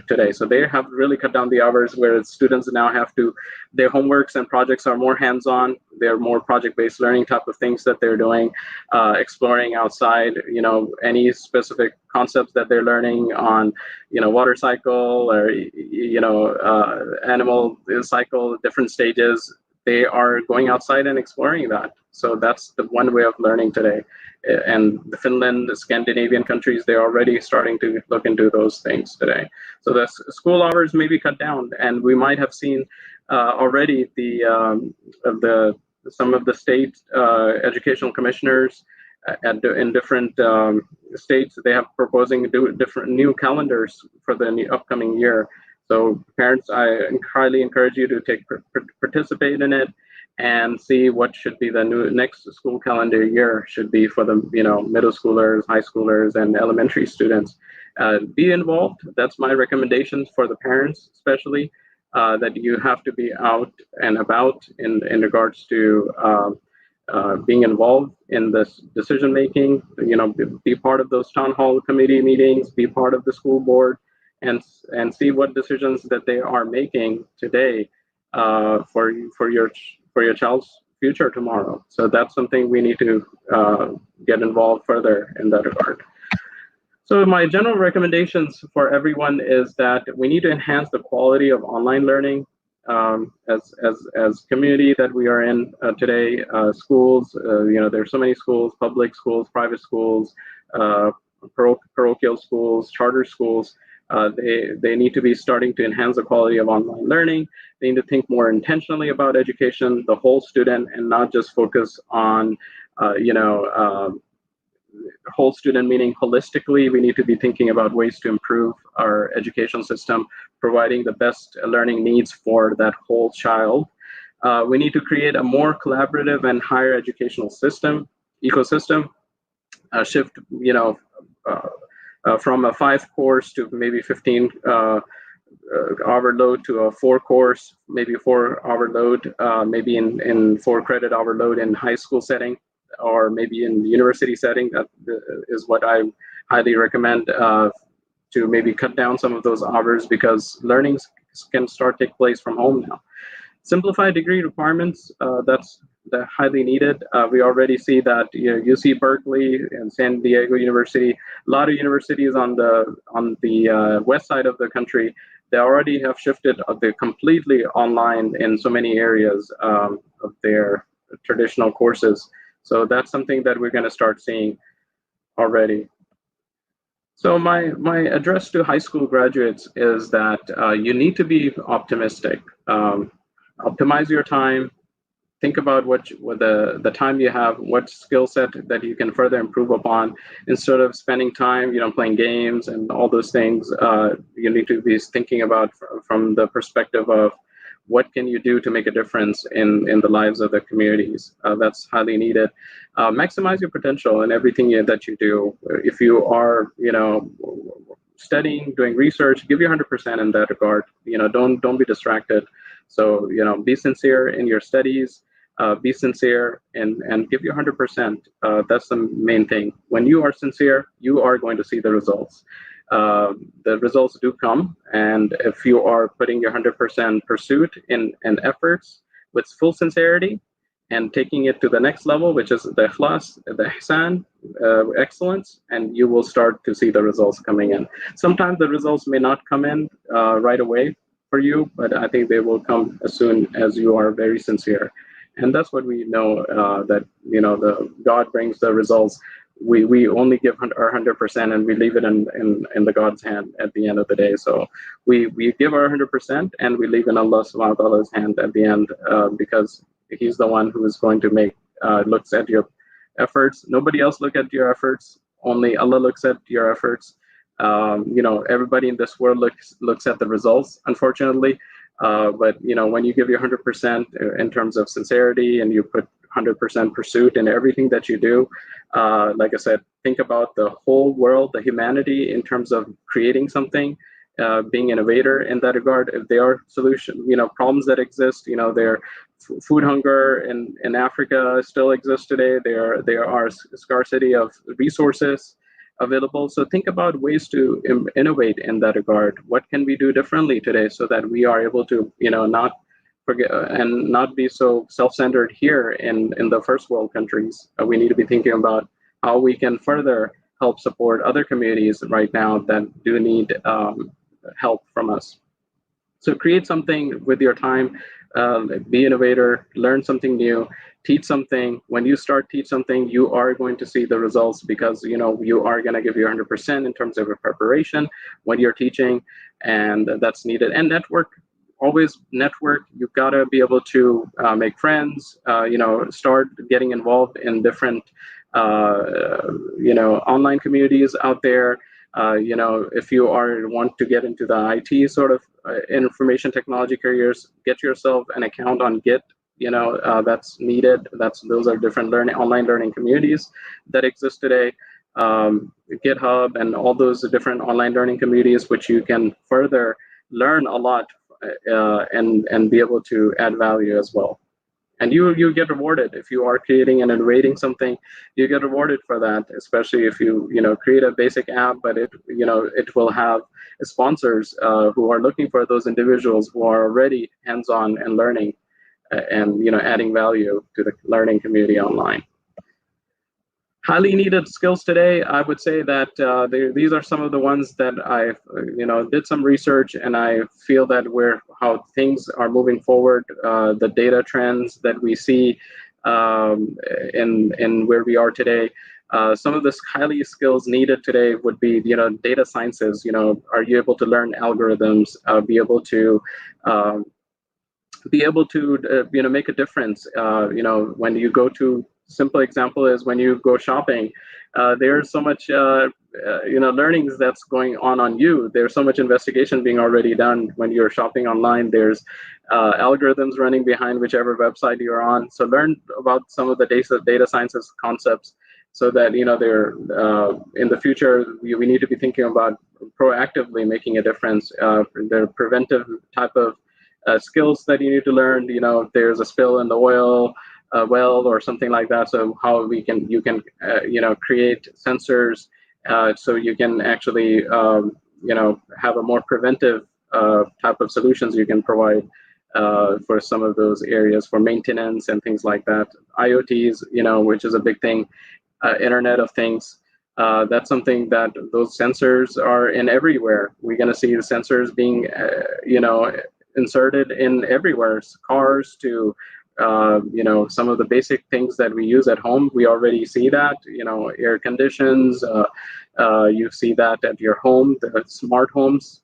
today. So they have really cut down the hours, where students now have to, their homeworks and projects are more hands-on. They're more project-based learning type of things that they're doing, exploring outside, any specific concepts that they're learning on, water cycle or, animal cycle, different stages. They are going outside and exploring that. So that's the one way of learning today. And the Finland, the Scandinavian countries, they're already starting to look into those things today. So the school hours may be cut down, and we might have seen already some of the state educational commissioners in different states. They have proposing to do different new calendars for the upcoming year. So parents, I highly encourage you to participate in it and see what should be the next school calendar year should be for the middle schoolers, high schoolers, and elementary students. Be involved. That's my recommendations for the parents, especially that you have to be out and about in regards to being involved in this decision making. Be part of those town hall committee meetings. Be part of the school board, and see what decisions that they are making today for your child's future tomorrow. So that's something we need to get involved further in that regard. So my general recommendations for everyone is that we need to enhance the quality of online learning as community that we are in today. Schools, there's so many schools, public schools, private schools, parochial schools, charter schools. They need to be starting to enhance the quality of online learning. They need to think more intentionally about education, the whole student, and not just focus on, whole student meaning holistically. We need to be thinking about ways to improve our education system, providing the best learning needs for that whole child. We need to create a more collaborative and higher educational ecosystem, shift, from a 5-course to maybe 15 hour load to a 4-course, maybe 4-hour load, maybe in 4-credit-hour load in high school setting, or maybe in university setting. That is what I highly recommend, to maybe cut down some of those hours, because learning can start take place from home now. Simplify degree requirements, that's highly needed. We already see that UC Berkeley and San Diego University, a lot of universities on the west side of the country, they already have shifted completely online in so many areas of their traditional courses. So that's something that we're going to start seeing already. So my address to high school graduates is that you need to be optimistic. Optimize your time. Think about what the time you have, what skill set that you can further improve upon, instead of spending time, playing games and all those things. You need to be thinking about from the perspective of what can you do to make a difference in the lives of the communities. That's highly needed. Maximize your potential in everything that you do. If you are, studying, doing research, give your 100% in that regard. Don't be distracted. So, be sincere in your studies. Be sincere and give your 100%. That's the main thing. When you are sincere, you are going to see the results. The results do come, and if you are putting your 100% pursuit and efforts with full sincerity and taking it to the next level, which is the ikhlas, the ihsan, excellence, and you will start to see the results coming in. Sometimes the results may not come in right away for you, but I think they will come as soon as you are very sincere. And that's what we know, that the God brings the results we only give our 100% and we leave it in the God's hand at the end of the day. So we give our 100% and we leave in Allah subhanahu wa ta'ala's hand at the end, because He's the one who is going to make looks at your efforts. Nobody else look at your efforts. Only Allah looks at your efforts. Everybody in this world looks at the results, unfortunately. But when you give your 100% in terms of sincerity and you put 100% pursuit in everything that you do, like I said, think about the whole world, the humanity, in terms of creating something, being innovator in that regard. If there are problems that exist, there food hunger in Africa still exists today. There are scarcity of resources available. So think about ways to innovate in that regard. What can we do differently today so that we are able to, not forget and not be so self-centered here in the first world countries. We need to be thinking about how we can further help support other communities right now that do need help from us. So create something with your time, be innovator, learn something new, teach something. When you teach something, you are going to see the results, because you are going to give your 100% in terms of your preparation when you're teaching, and that's needed. And always network. You've got to be able to make friends, start getting involved in different online communities out there. If you want to get into the IT sort of information technology careers, get yourself an account on Git. That's needed. Those are different online learning communities that exist today. GitHub and all those different online learning communities, which you can further learn a lot and be able to add value as well. And you get rewarded if you are creating and innovating something. You get rewarded for that, especially if you create a basic app, but it will have sponsors who are looking for those individuals who are already hands-on and learning and adding value to the learning community online. Highly needed skills today, I would say that these are some of the ones that I did some research, and I feel that how things are moving forward, the data trends that we see in where we are today. Some of the highly skills needed today would be data sciences. Are you able to learn algorithms? Be able to make a difference. When you go to, simple example is when you go shopping, there's so much learnings that's going on you. There's so much investigation being already done when you're shopping online. There's algorithms running behind whichever website you're on. So learn about some of the data sciences concepts, so that they're in the future we need to be thinking about proactively making a difference. There are preventive type of skills that you need to learn. If there's a spill in the oil well or something like that, so how you can create sensors so you can actually have a more preventive type of solutions you can provide for some of those areas for maintenance and things like that. IoTs, which is a big thing, Internet of Things. That's something that those sensors are in everywhere. We're going to see the sensors being inserted in everywhere, cars to some of the basic things that we use at home. We already see that, air conditions, you see that at your home, the smart homes,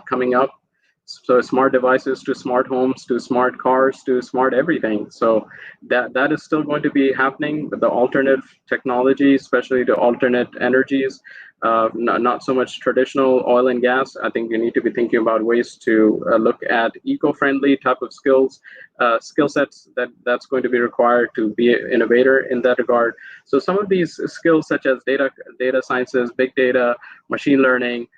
coming up. So smart devices to smart homes to smart cars to smart everything. So that is still going to be happening. The alternate technology, especially the alternate energies, not so much traditional oil and gas. I think you need to be thinking about ways to look at eco-friendly type of skill sets that's going to be required to be an innovator in that regard. So some of these skills, such as data sciences, big data, machine learning,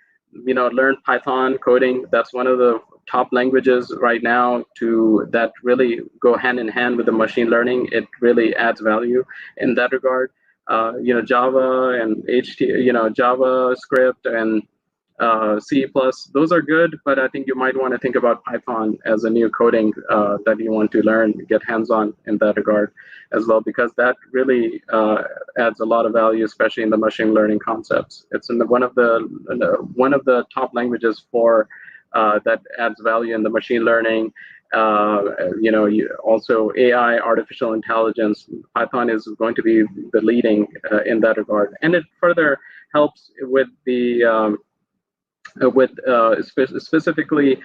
learn Python coding. That's one of the top languages right now that really go hand in hand with the machine learning. It really adds value in that regard. Java and JavaScript and C+, those are good, but I think you might want to think about Python as a new coding that you want to learn, get hands-on in that regard as well, because that really adds a lot of value, especially in the machine learning concepts. It's in one of the top languages for that adds value in the machine learning Also AI, artificial intelligence. Python is going to be the leading in that regard, and it further helps with the specifically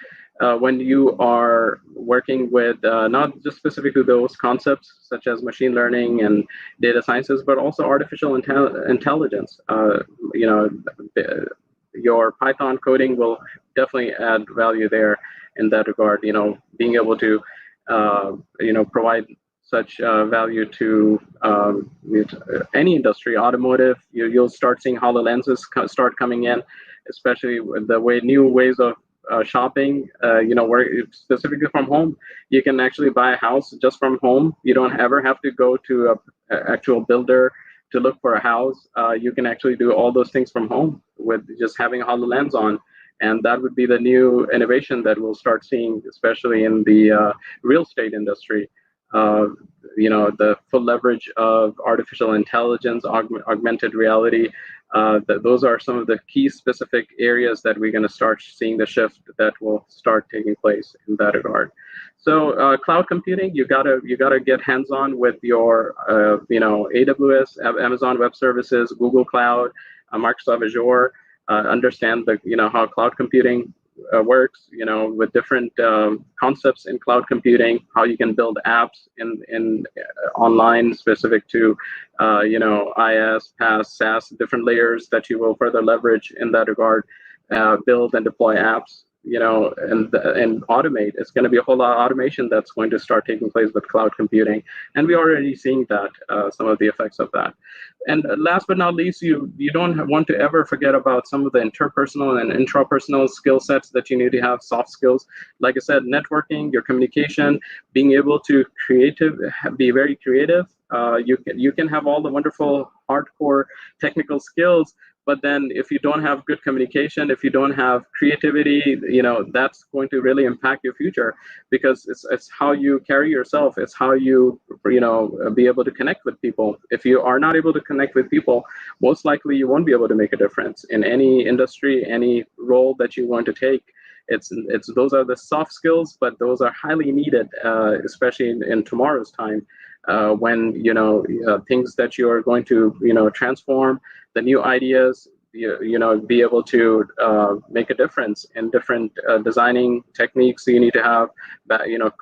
when you are working with not just specific to those concepts such as machine learning and data sciences, but also artificial intelligence. Your Python coding will definitely add value there in that regard. Being able to provide such value to any industry, automotive. You'll start seeing HoloLenses start coming in, especially with the new ways of shopping. Where specifically from home, you can actually buy a house just from home. You don't ever have to go to a actual builder to look for a house. You can actually do all those things from home with just having a HoloLens on. And that would be the new innovation that we'll start seeing, especially in the real estate industry. The full leverage of artificial intelligence, augmented reality. Those are some of the key specific areas that we're going to start seeing the shift that will start taking place in that regard. So cloud computing, you gotta get hands-on with your AWS, Amazon Web Services, Google Cloud, Microsoft Azure. Understand how cloud computing works, with different concepts in cloud computing, how you can build apps in online specific to IaaS, PaaS, SaaS, different layers that you will further leverage in that regard, build and deploy apps, and automate. It's going to be a whole lot of automation that's going to start taking place with cloud computing, and we're already seeing that some of the effects of that. And last but not least, you don't want to ever forget about some of the interpersonal and intrapersonal skill sets that you need to have, soft skills. Like I said, networking, your communication, being able to be very creative. You can have all the wonderful hardcore technical skills, but then if you don't have good communication, if you don't have creativity, that's going to really impact your future, because it's how you carry yourself. It's how you be able to connect with people. If you are not able to connect with people, most likely you won't be able to make a difference in any industry, any role that you want to take. It's those are the soft skills, but those are highly needed, especially in tomorrow's time, when things that you are going to transform, the new ideas, be able to make a difference in different designing techniques. You need to have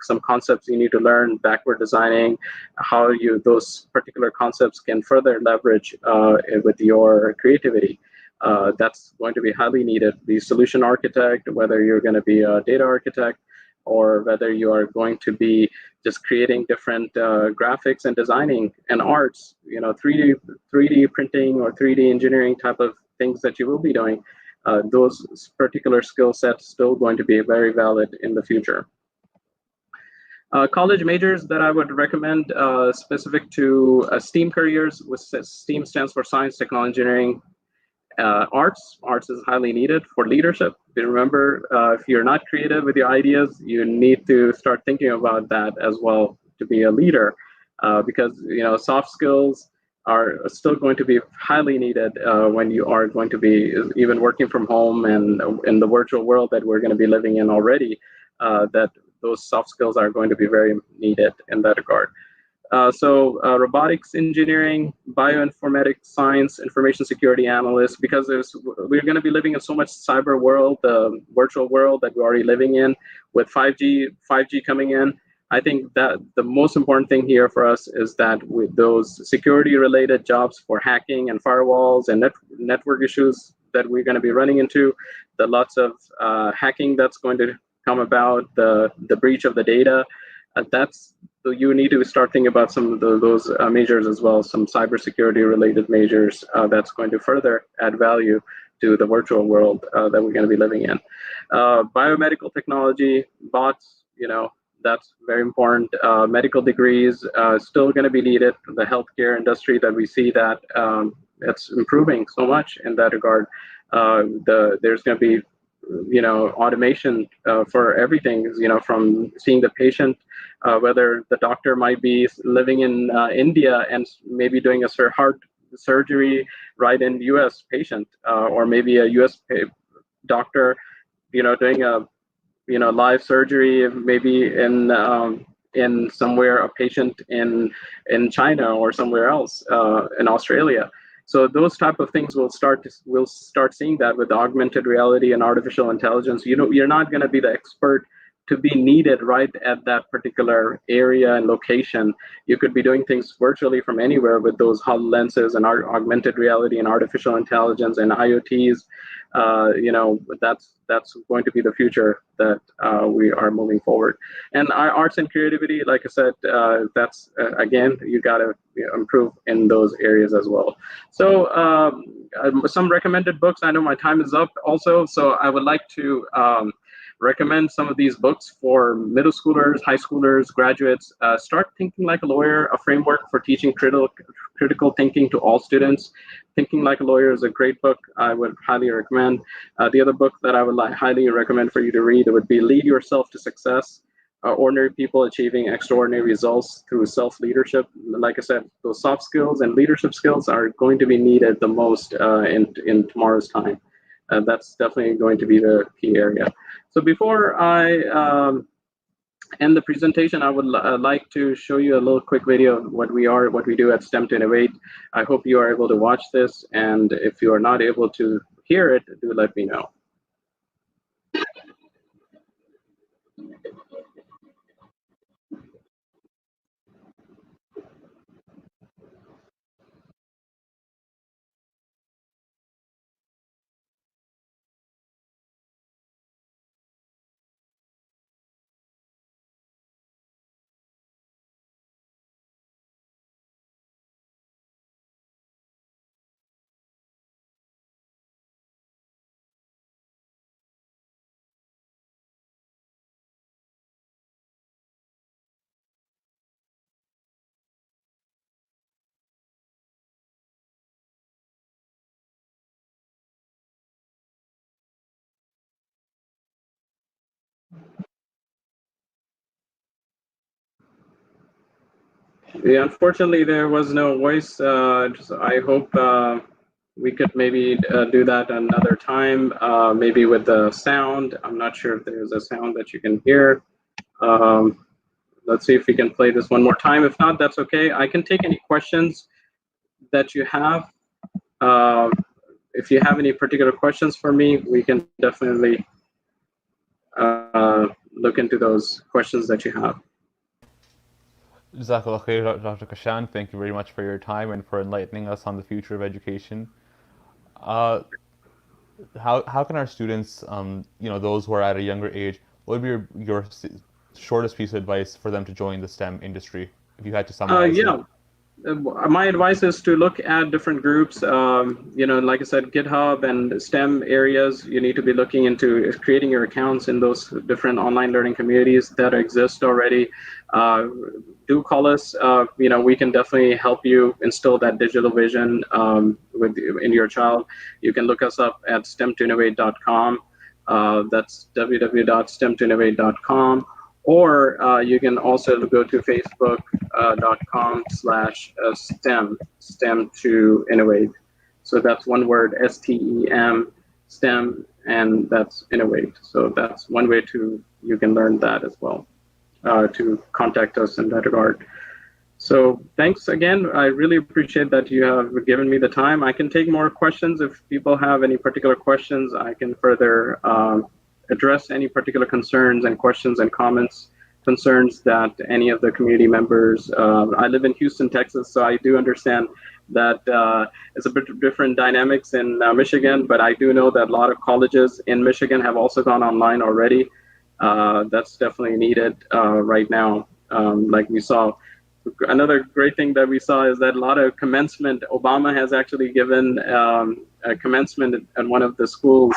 some concepts you need to learn, backward designing, how those particular concepts can further leverage with your creativity. That's going to be highly needed. The solution architect, whether you're going to be a data architect, or whether you are going to be just creating different graphics and designing and arts, 3D printing or 3D engineering type of things that you will be doing, those particular skill sets still going to be very valid in the future. College majors that I would recommend specific to STEAM careers, which STEAM stands for science, technology, engineering, arts. Arts is highly needed for leadership. Remember, if you're not creative with your ideas, you need to start thinking about that as well to be a leader, because soft skills are still going to be highly needed when you are going to be even working from home and in the virtual world that we're going to be living in already. That those soft skills are going to be very needed in that regard. Robotics engineering, bioinformatics science, information security analyst, because we're going to be living in so much cyber world, the virtual world that we're already living in with 5G coming in. I think that the most important thing here for us is that with those security related jobs for hacking and firewalls and network issues that we're going to be running into, the lots of hacking that's going to come about, the breach of the data, you need to start thinking about some of those measures as well, some cybersecurity related measures that's going to further add value to the virtual world that we're going to be living in. Biomedical technology, bots, that's very important. Medical degrees still going to be needed. The healthcare industry that we see that it's improving so much in that regard. There's going to be automation for everything, from seeing the patient, whether the doctor might be living in India and maybe doing a heart surgery right in US patient, or maybe a US doctor, doing a live surgery, maybe in somewhere, a patient in China or somewhere else, in Australia. So those type of things we'll start seeing that with augmented reality and artificial intelligence. You're not going to be the expert to be needed right at that particular area and location. You could be doing things virtually from anywhere with those HoloLenses and augmented reality and artificial intelligence and IoTs. That's going to be the future that we are moving forward. And our arts and creativity, like I said, that's again, you got to improve in those areas as well. So some recommended books. I know my time is up also, so I would like to recommend some of these books for middle schoolers, high schoolers, graduates. Start Thinking Like a Lawyer, a framework for teaching critical thinking to all students. Thinking Like a Lawyer is a great book. I would highly recommend. The other book that I would highly recommend for you to read would be Lead Yourself to Success, Ordinary People Achieving Extraordinary Results Through Self-Leadership. Like I said, those soft skills and leadership skills are going to be needed the most in tomorrow's time. That's definitely going to be the key area. So before I end the presentation, I would like to show you a little quick video of what we do at STEM to Innovate. I hope you are able to watch this, and if you are not able to hear it, do let me know. Yeah, unfortunately, there was no voice. I hope we could maybe do that another time, maybe with the sound. I'm not sure if there's a sound that you can hear. Let's see if we can play this one more time. If not, that's okay. I can take any questions that you have. If you have any particular questions for me, we can definitely look into those questions that you have. Jazakallah khair, Dr. Kashan. Thank you very much for your time and for enlightening us on the future of education. How can our students, those who are at a younger age, what would be your shortest piece of advice for them to join the STEM industry, if you had to summarize it? My advice is to look at different groups. Like I said, GitHub and STEM areas. You need to be looking into creating your accounts in those different online learning communities that exist already. Do call us. We can definitely help you instill that digital vision in your child. You can look us up at stemtoinnovate.com. That's www.stemtoinnovate.com. Or you can also go to facebook.com/STEM to Innovate. So that's one word, STEM, STEM, and that's Innovate. So that's one way you can learn that as well, to contact us in that regard. So thanks again. I really appreciate that you have given me the time. I can take more questions. If people have any particular questions, I can further address any particular concerns and questions and concerns that any of the community members. I live in Houston, Texas, so I do understand that it's a bit different dynamics in Michigan, but I do know that a lot of colleges in Michigan have also gone online already. That's definitely needed right now. Like we saw, another great thing that we saw is that a lot of commencement, Obama has actually given a commencement at one of the schools,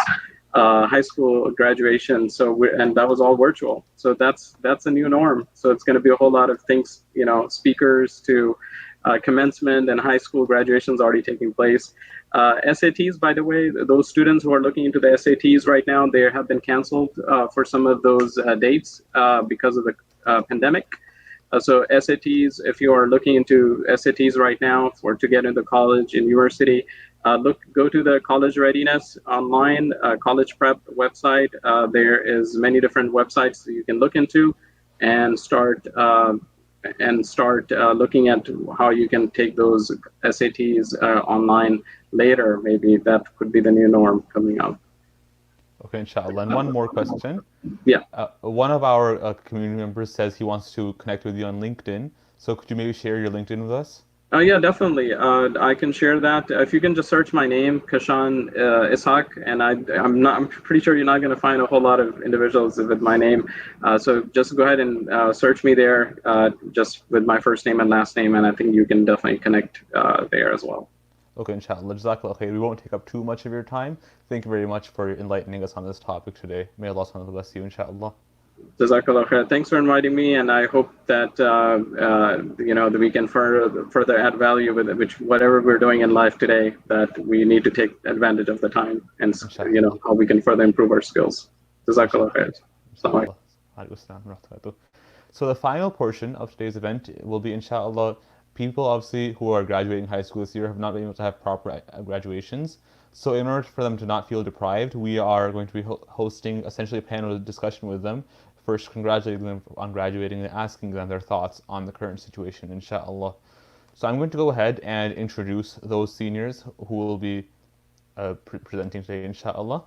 high school graduation. And that was all virtual. So that's a new norm. So it's going to be a whole lot of things, speakers to commencement and high school graduations already taking place. SATs, by the way, those students who are looking into the SATs right now, they have been canceled for some of those dates because of the pandemic. So SATs, if you are looking into SATs right now to get into college and university, go to the college readiness online college prep website. There is many different websites that you can look into and start looking at how you can take those SATs online later. Maybe that could be the new norm coming up. Okay, inshallah. And one more question. Yeah. One of our community members says he wants to connect with you on LinkedIn. So could you maybe share your LinkedIn with us? Yeah, definitely. I can share that. If you can just search my name, Kashan Ishaq, and I'm pretty sure you're not going to find a whole lot of individuals with my name. So just go ahead and search me there, just with my first name and last name, and I think you can definitely connect there as well. Okay, inshallah. Jazakallah khair. We won't take up too much of your time. Thank you very much for enlightening us on this topic today. May Allah subhanahu wa ta'ala bless you, inshallah. Jazakallah khair. Thanks for inviting me, and I hope that that we can further add value with which whatever we're doing in life today. That we need to take advantage of the time, and how we can further improve our skills. Jazakallah khair. So the final portion of today's event will be, inshallah, people obviously who are graduating high school this year have not been able to have proper graduations. So in order for them to not feel deprived, we are going to be hosting essentially a panel discussion with them, first congratulating them on graduating and asking them their thoughts on the current situation, inshallah. So I'm going to go ahead and introduce those seniors who will be presenting today, inshallah.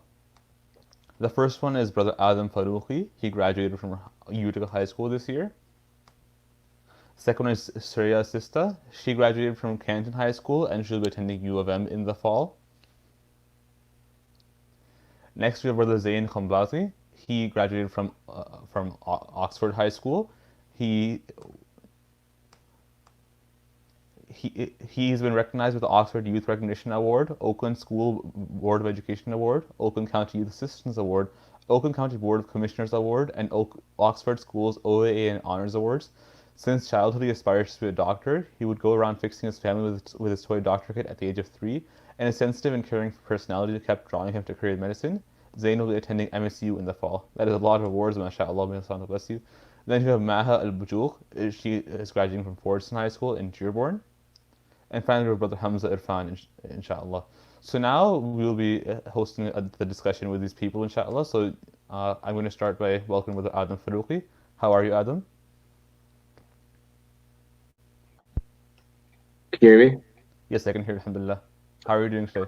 The first one is Brother Adam Farouqi. He graduated from Utica High School this year. Second one is Surya Sista. She graduated from Canton High School and she'll be attending U of M in the fall. Next we have Brother Zain Khambazi. He graduated from Oxford High School. He's been recognized with the Oxford Youth Recognition Award, Oakland School Board of Education Award, Oakland County Youth Assistance Award, Oakland County Board of Commissioners Award, and Oxford Schools OAA and Honors Awards. Since childhood, he aspires to be a doctor. He would go around fixing his family with his toy doctor kit at the age of 3, and his sensitive and caring personality kept drawing him to career medicine. Zain will be attending MSU in the fall. That is a lot of awards, mashallah, may Allah bless you. Then we have Maha Al-Bujuk. She is graduating from Fordson High School in Dearborn. And finally, we have Brother Hamza Irfan, inshallah. So now we will be hosting the discussion with these people, inshallah. So I'm going to start by welcoming Brother Adam Farouqi. How are you, Adam? Can you hear me? Yes, I can hear you, alhamdulillah. How are you doing today?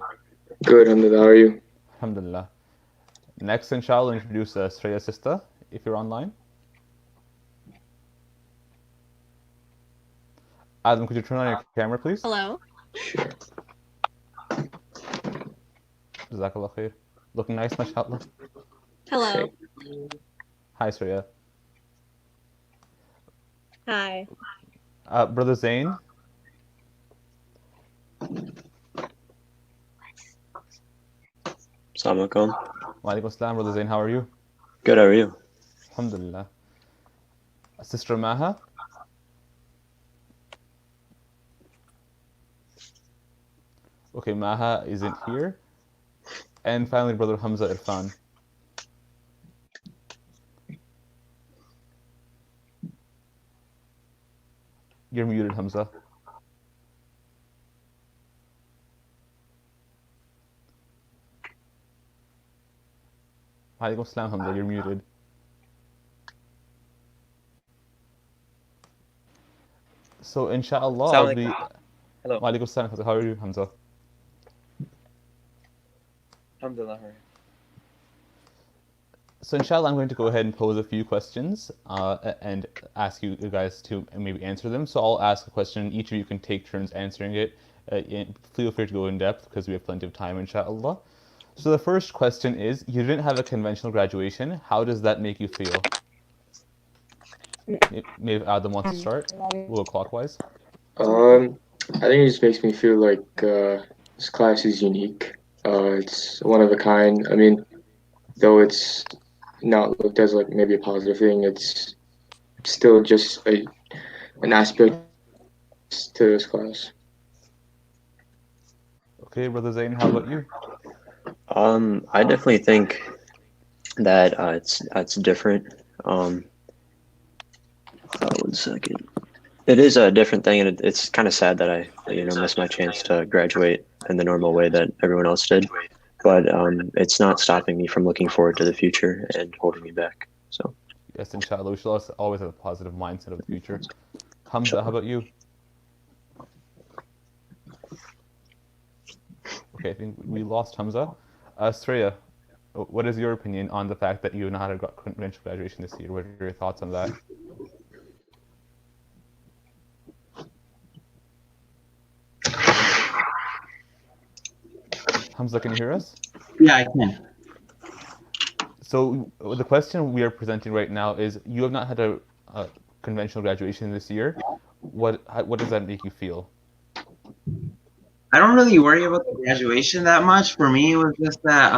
Good, alhamdulillah. How are you? Alhamdulillah. Next, inshallah, introduce Sreya Sista, if you're online. Adam, could you turn on your camera, please? Hello. Sure. Jazakallah khair. Looking nice, mashallah. Hello. Hi, Sreya. Hi. Brother Zain. Assalamu alaikum. Wa alaikum assalam, Brother Zain. How are you? Good, how are you? Alhamdulillah. Sister Maha. Okay, Maha isn't here. And finally, Brother Hamza Irfan. You're muted, Hamza. Alaikum assalam, Hamza, you're muted. So, inshallah, I'll be... Hello. Alaikum assalam, Hamza. How are you, Hamza? Alhamdulillah. So, inshallah, I'm going to go ahead and pose a few questions and ask you guys to maybe answer them. So, I'll ask a question, and each of you can take turns answering it. Feel free to go in depth because we have plenty of time, inshallah. So the first question is, you didn't have a conventional graduation. How does that make you feel? Maybe Adam wants to start. We'll go clockwise. I think it just makes me feel like this class is unique. It's one of a kind. I mean, though it's not looked as like maybe a positive thing, it's still just an aspect to this class. Okay, Brother Zain, how about you? I definitely think that it's different. 1 second. It is a different thing, and it's kind of sad that I missed my chance to graduate in the normal way that everyone else did. But it's not stopping me from looking forward to the future and holding me back. So Yes, inshallah, we should always have a positive mindset of the future. Hamza, how about you? Okay, I think we lost Hamza. Sreya, what is your opinion on the fact that you have not had a conventional graduation this year? What are your thoughts on that? Hamza, can you hear us? Yeah, I can. So the question we are presenting right now is: you have not had a conventional graduation this year. What does that make you feel? I don't really worry about the graduation that much. For me, it was just that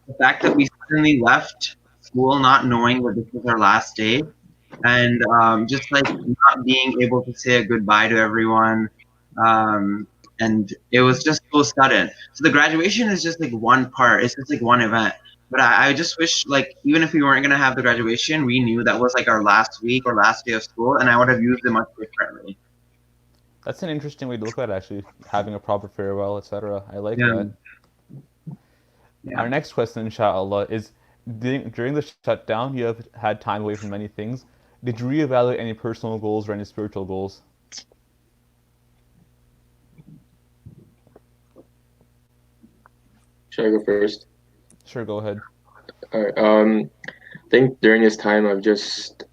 the fact that we suddenly left school not knowing that this was our last day, and just like not being able to say a goodbye to everyone, and it was just so sudden. So the graduation is just like one part. It's just like one event. But I just wish, like, even if we weren't gonna have the graduation, we knew that was like our last week or last day of school, and I would have used it much differently. That's an interesting way to look at it, actually, having a proper farewell, etc. I like Yeah. that. Yeah. Our next question, inshallah, is during the shutdown, you have had time away from many things. Did you reevaluate any personal goals or any spiritual goals? Should I go first? Sure, go ahead. All right. I think during this time I've just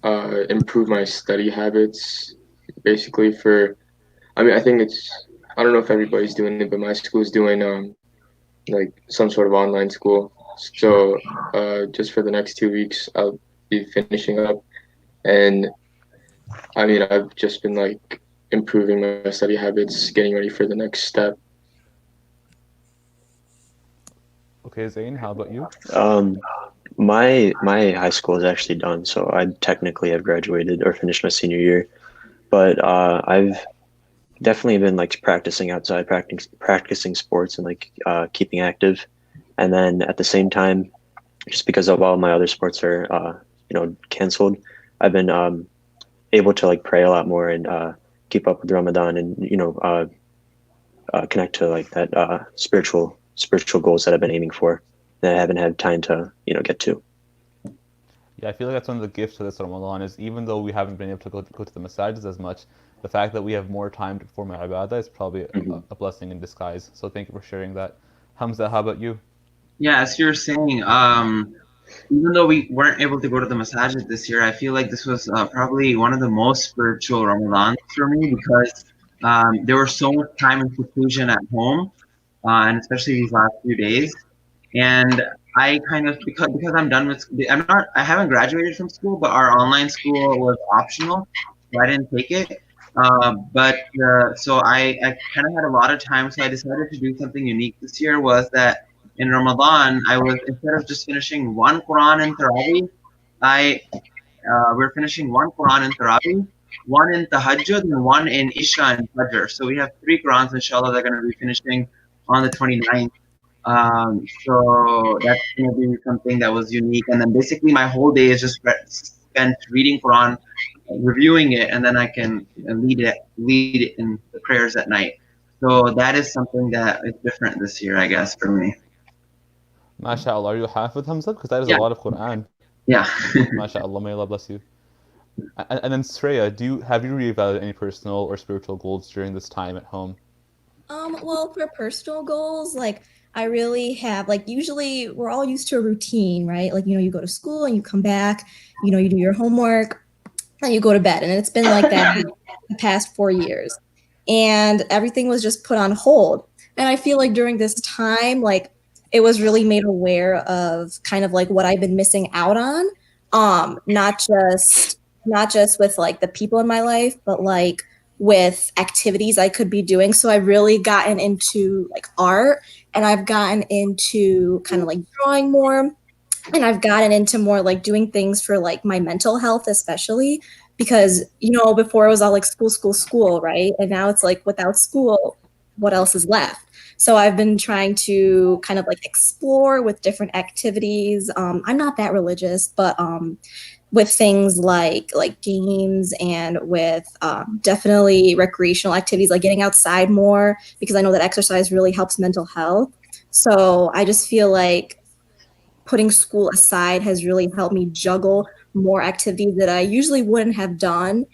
improved my study habits. Basically, I think I don't know if everybody's doing it, but my school's doing like some sort of online school. So just for the next 2 weeks, I'll be finishing up, and I mean I've just been like improving my study habits, getting ready for the next step. Okay, Zain, how about you? my high school is actually done, so I technically have graduated or finished my senior year. But I've definitely been like practicing outside, practicing sports and like keeping active. And then at the same time, just because of all my other sports are canceled, I've been able to like pray a lot more and keep up with Ramadan and connect to like that spiritual goals that I've been aiming for that I haven't had time to get to. Yeah, I feel like that's one of the gifts of this Ramadan is even though we haven't been able to go to the masajids as much, the fact that we have more time to perform our ibadah is probably a blessing in disguise. So thank you for sharing that. Hamza, how about you? Yeah, as you're saying, even though we weren't able to go to the masajid this year, I feel like this was probably one of the most spiritual Ramadans for me because there was so much time in seclusion at home, and especially these last few days. And I kind of because I'm done with I haven't graduated from school, but our online school was optional, so I didn't take it. So I kind of had a lot of time, so I decided to do something unique this year. Was that in Ramadan, I was instead of just finishing one Quran in Tarawih, we're finishing one Quran in Tarawih, one in Tahajjud, and one in Isha and Fajr. So we have 3 Qurans, inshallah, that are going to be finishing on the 29th. So that's going to be something that was unique. And then basically my whole day is just spent reading Quran, reviewing it, and then I can lead it in the prayers at night. So that is something that is different this year, I guess, for me. MashaAllah, are you Hafid, Hamza? Because that is a lot of Quran. Yeah. MashaAllah, may Allah bless you. And then Sreya, have you reevaluated any personal or spiritual goals during this time at home? Well, for personal goals, like I really have, like usually we're all used to a routine, right? Like, you go to school and you come back, you do your homework and you go to bed. And it's been like that the past 4 years. And everything was just put on hold. And I feel like during this time, like it was really made aware of kind of like what I've been missing out on. Not just with like the people in my life, but like with activities I could be doing. So I've really gotten into like art, and I've gotten into kind of like drawing more, and I've gotten into more like doing things for like my mental health, especially because, before it was all like school, right? And now it's like without school, what else is left? So I've been trying to kind of like explore with different activities. I'm not that religious, but with things like games and with definitely recreational activities, like getting outside more, because I know that exercise really helps mental health. So I just feel like putting school aside has really helped me juggle more activities that I usually wouldn't have done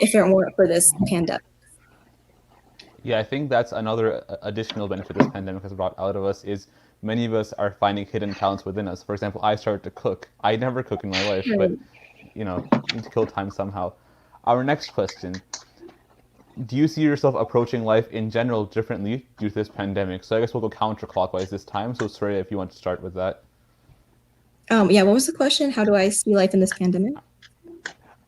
if it weren't for this pandemic. Yeah, I think that's another additional benefit this pandemic has brought out of us is many of us are finding hidden talents within us. For example, I started to cook. I never cook in my life, but you need to kill time somehow. Our next question: do you see yourself approaching life in general differently due to this pandemic? So I guess we'll go counterclockwise this time. So Surya, if you want to start with that. Yeah, what was the question? How do I see life in this pandemic?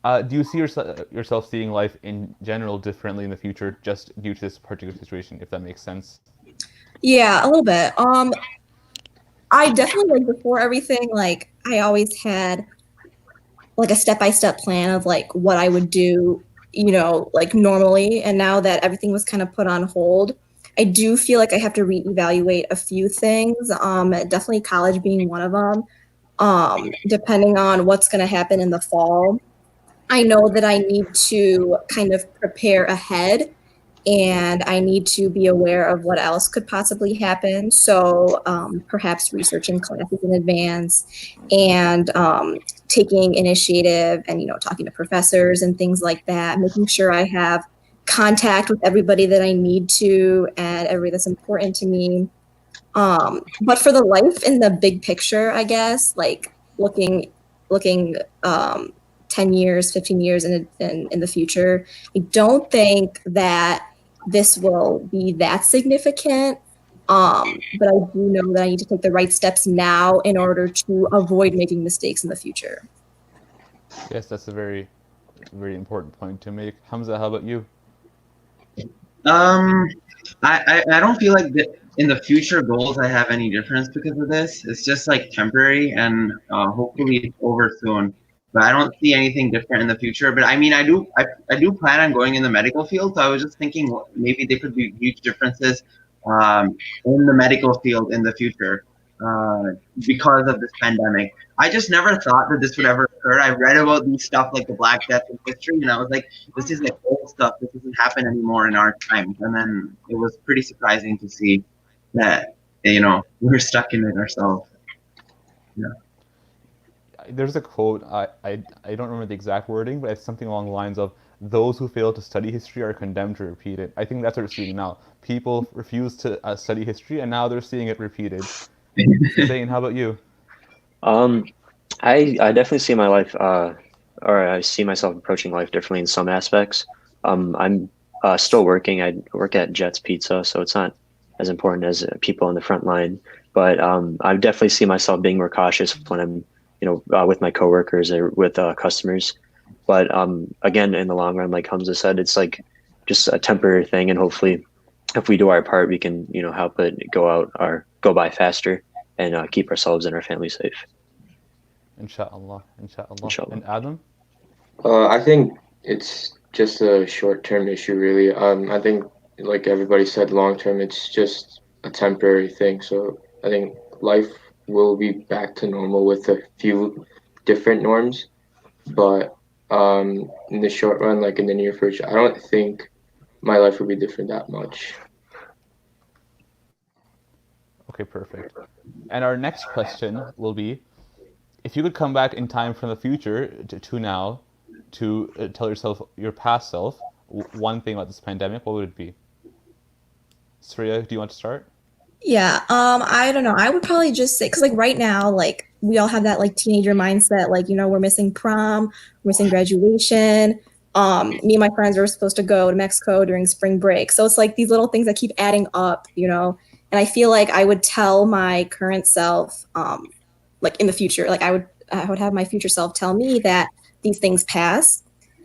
Do you see yourself seeing life in general differently in the future just due to this particular situation, if that makes sense? Yeah, a little bit. I definitely, like, before everything, like, I always had like a step-by-step plan of like what I would do, like normally. And now that everything was kind of put on hold, I do feel like I have to reevaluate a few things. Definitely college being one of them. Depending on what's going to happen in the fall, I know that I need to kind of prepare ahead, and I need to be aware of what else could possibly happen. So perhaps researching classes in advance and taking initiative and, talking to professors and things like that, making sure I have contact with everybody that I need to and everybody that's important to me. But for the life in the big picture, I guess, like looking 10 years, 15 years in the future, I don't think that this will be that significant. But I do know that I need to take the right steps now in order to avoid making mistakes in the future. Yes, that's a very, very important point to make. Hamza, how about you? I don't feel like in the future goals I have any difference because of this. It's just like temporary, and hopefully it's over soon. But I don't see anything different in the future. But I mean, I do plan on going in the medical field. So I was just thinking maybe there could be huge differences in the medical field in the future because of this pandemic. I just never thought that this would ever occur. I read about these stuff like the Black Death in history, and I was like, this is like old stuff. This doesn't happen anymore in our times. And then it was pretty surprising to see that, we're stuck in it ourselves. Yeah. There's a quote, I don't remember the exact wording, but it's something along the lines of, those who fail to study history are condemned to repeat it. I think that's what we're seeing now. People refuse to study history, and now they're seeing it repeated. Zane, how about you? I definitely see my life, or I see myself approaching life differently in some aspects. I'm still working. I work at Jets Pizza, so it's not as important as people in the front line. But I definitely see myself being more cautious when I'm, with my coworkers or with customers. But again, in the long run, like Hamza said, it's like just a temporary thing, and hopefully, if we do our part, we can, help it go by faster and keep ourselves and our family safe. Inshallah. And Adam? I think it's just a short-term issue, really. I think, like everybody said, long-term, it's just a temporary thing. So I think life will be back to normal with a few different norms. But in the short run, like in the near future, I don't think my life will be different that much. Okay, perfect. And our next question will be, if you could come back in time from the future to now to tell yourself, your past self, one thing about this pandemic, what would it be? Surya, do you want to start? Yeah, I don't know. I would probably just say, because like right now, like we all have that like teenager mindset, like, we're missing prom, we're missing graduation. Me and my friends were supposed to go to Mexico during spring break. So it's like these little things that keep adding up, and I feel like I would tell my current self, like in the future, like I would have my future self tell me that these things pass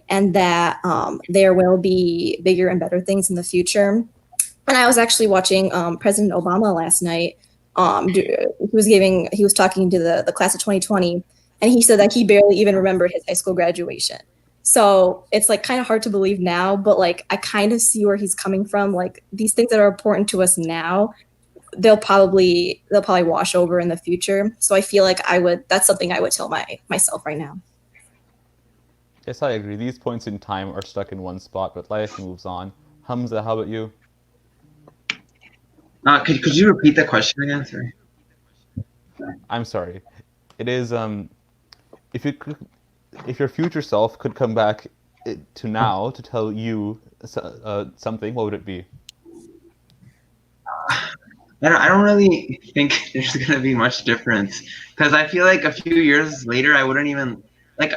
and that there will be bigger and better things in the future. And I was actually watching President Obama last night. He was talking to the class of 2020, and he said that he barely even remembered his high school graduation. So it's like kind of hard to believe now, but like I kind of see where he's coming from. Like these things that are important to us now, they'll probably wash over in the future. So I feel like that's something I would tell myself right now. Yes, I agree. These points in time are stuck in one spot, but life moves on. Hamza, how about you? Could you repeat the question again? Sorry. I'm sorry. It is if you could, if your future self could come back to now to tell you something, what would it be? I don't really think there's gonna be much difference because I feel like a few years later I wouldn't even like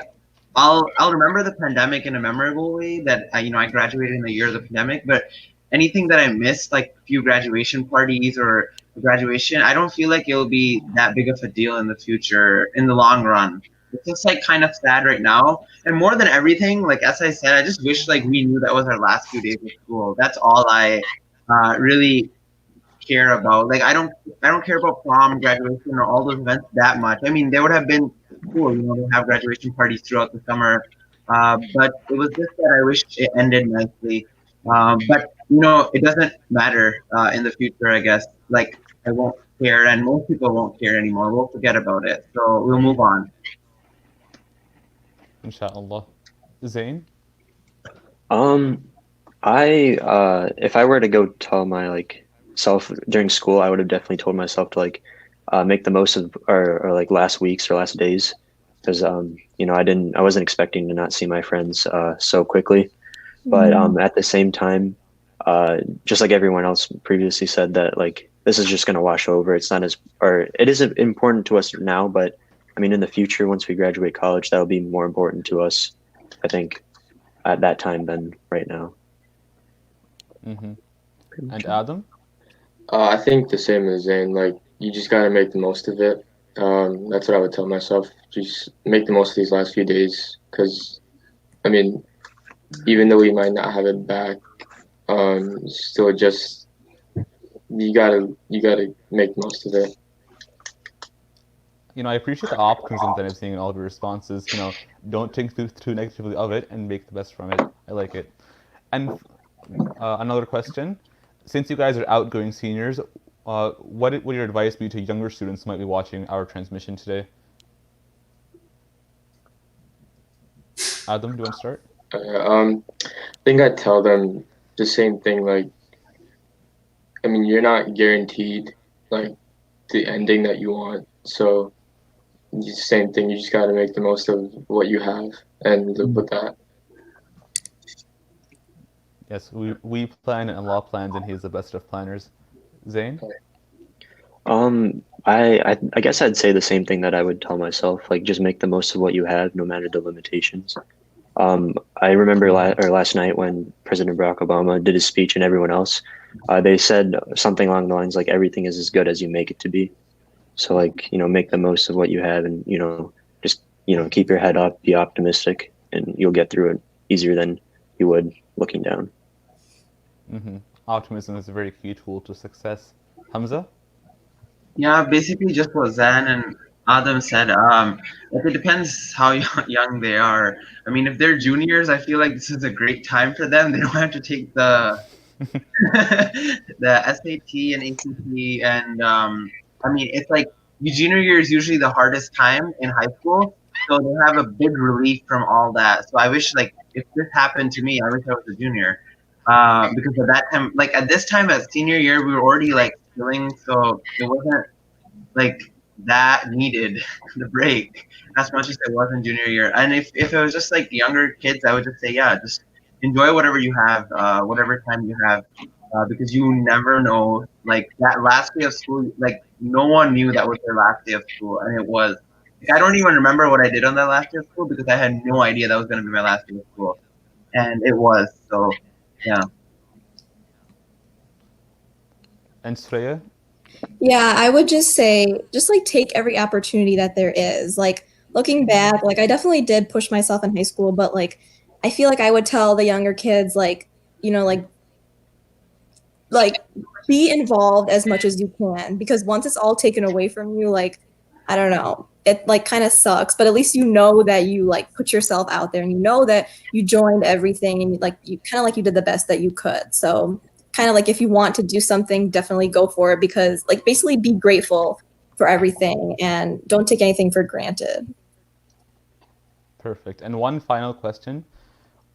I'll remember the pandemic in a memorable way that I graduated in the year of the pandemic, but anything that I missed, like a few graduation parties or graduation, I don't feel like it'll be that big of a deal in the future in the long run. It's just like kind of sad right now, and more than everything, like as I said, I just wish like we knew that was our last few days of school. That's all I really care about. Like I don't care about prom, graduation, or all those events that much. I mean, they would have been cool, to have graduation parties throughout the summer. But it was just that I wish it ended nicely. But it doesn't matter in the future. I guess like I won't care, and most people won't care anymore. We'll forget about it, so we'll move on. Inshallah. Zain? If I were to go tell my self during school, I would have definitely told myself to make the most of or like last weeks or last days, because I wasn't expecting to not see my friends so quickly, but at the same time, just like everyone else previously said, that like this is just going to wash over. It's not as, or it is important to us now, but I mean in the future, once we graduate college, that'll be more important to us, I think, at that time than right now. And Adam? I think the same as Zane. Like, you just gotta make the most of it. That's what I would tell myself. Just make the most of these last few days, because, I mean, even though we might not have it back, still just you gotta make the most of it. I appreciate the optimism that I'm seeing in all of your responses. Don't think too negatively of it and make the best from it. I like it. And another question. Since you guys are outgoing seniors, what would your advice be to younger students who might be watching our transmission today? Adam, do you want to start? I think I'd tell them the same thing. Like, I mean, you're not guaranteed like the ending that you want. So, same thing. You just got to make the most of what you have and live with that. Yes, we plan and Allah plans, and He's the best of planners. Zain? I guess I'd say the same thing that I would tell myself. Like, just make the most of what you have, no matter the limitations. I remember last night when President Barack Obama did his speech and everyone else, they said something along the lines like, everything is as good as you make it to be. So like, make the most of what you have, and, just, keep your head up, be optimistic, and you'll get through it easier than you would looking down. Optimism is a very key tool to success. Hamza? Yeah, basically just what Zan and Adam said. It depends how young they are. I mean, if they're juniors, I feel like this is a great time for them. They don't have to take the the SAT and ACT, and I mean, it's like your junior year is usually the hardest time in high school, so they have a big relief from all that. So I wish, like, if this happened to me, I wish I was a junior, because at that time, like at this time as senior year, we were already like feeling, so it wasn't like that needed the break as much as it was in junior year. And if it was just like younger kids, I would just say, yeah, just enjoy whatever you have, whatever time you have, because you never know. Like that last day of school, like no one knew that was their last day of school, and it was. Like, I don't even remember what I did on that last day of school because I had no idea that was going to be my last day of school, and it was. So, yeah. And Sreya? Yeah, I would just say, just like take every opportunity that there is. Like looking back, like I definitely did push myself in high school, but like I feel like I would tell the younger kids, like, like be involved as much as you can, because once it's all taken away from you, like, I don't know, it like kind of sucks, but at least you know that you like put yourself out there and you know that you joined everything and like you kind of like you did the best that you could. So kind of like if you want to do something, definitely go for it, because like basically be grateful for everything and don't take anything for granted. Perfect. And one final question.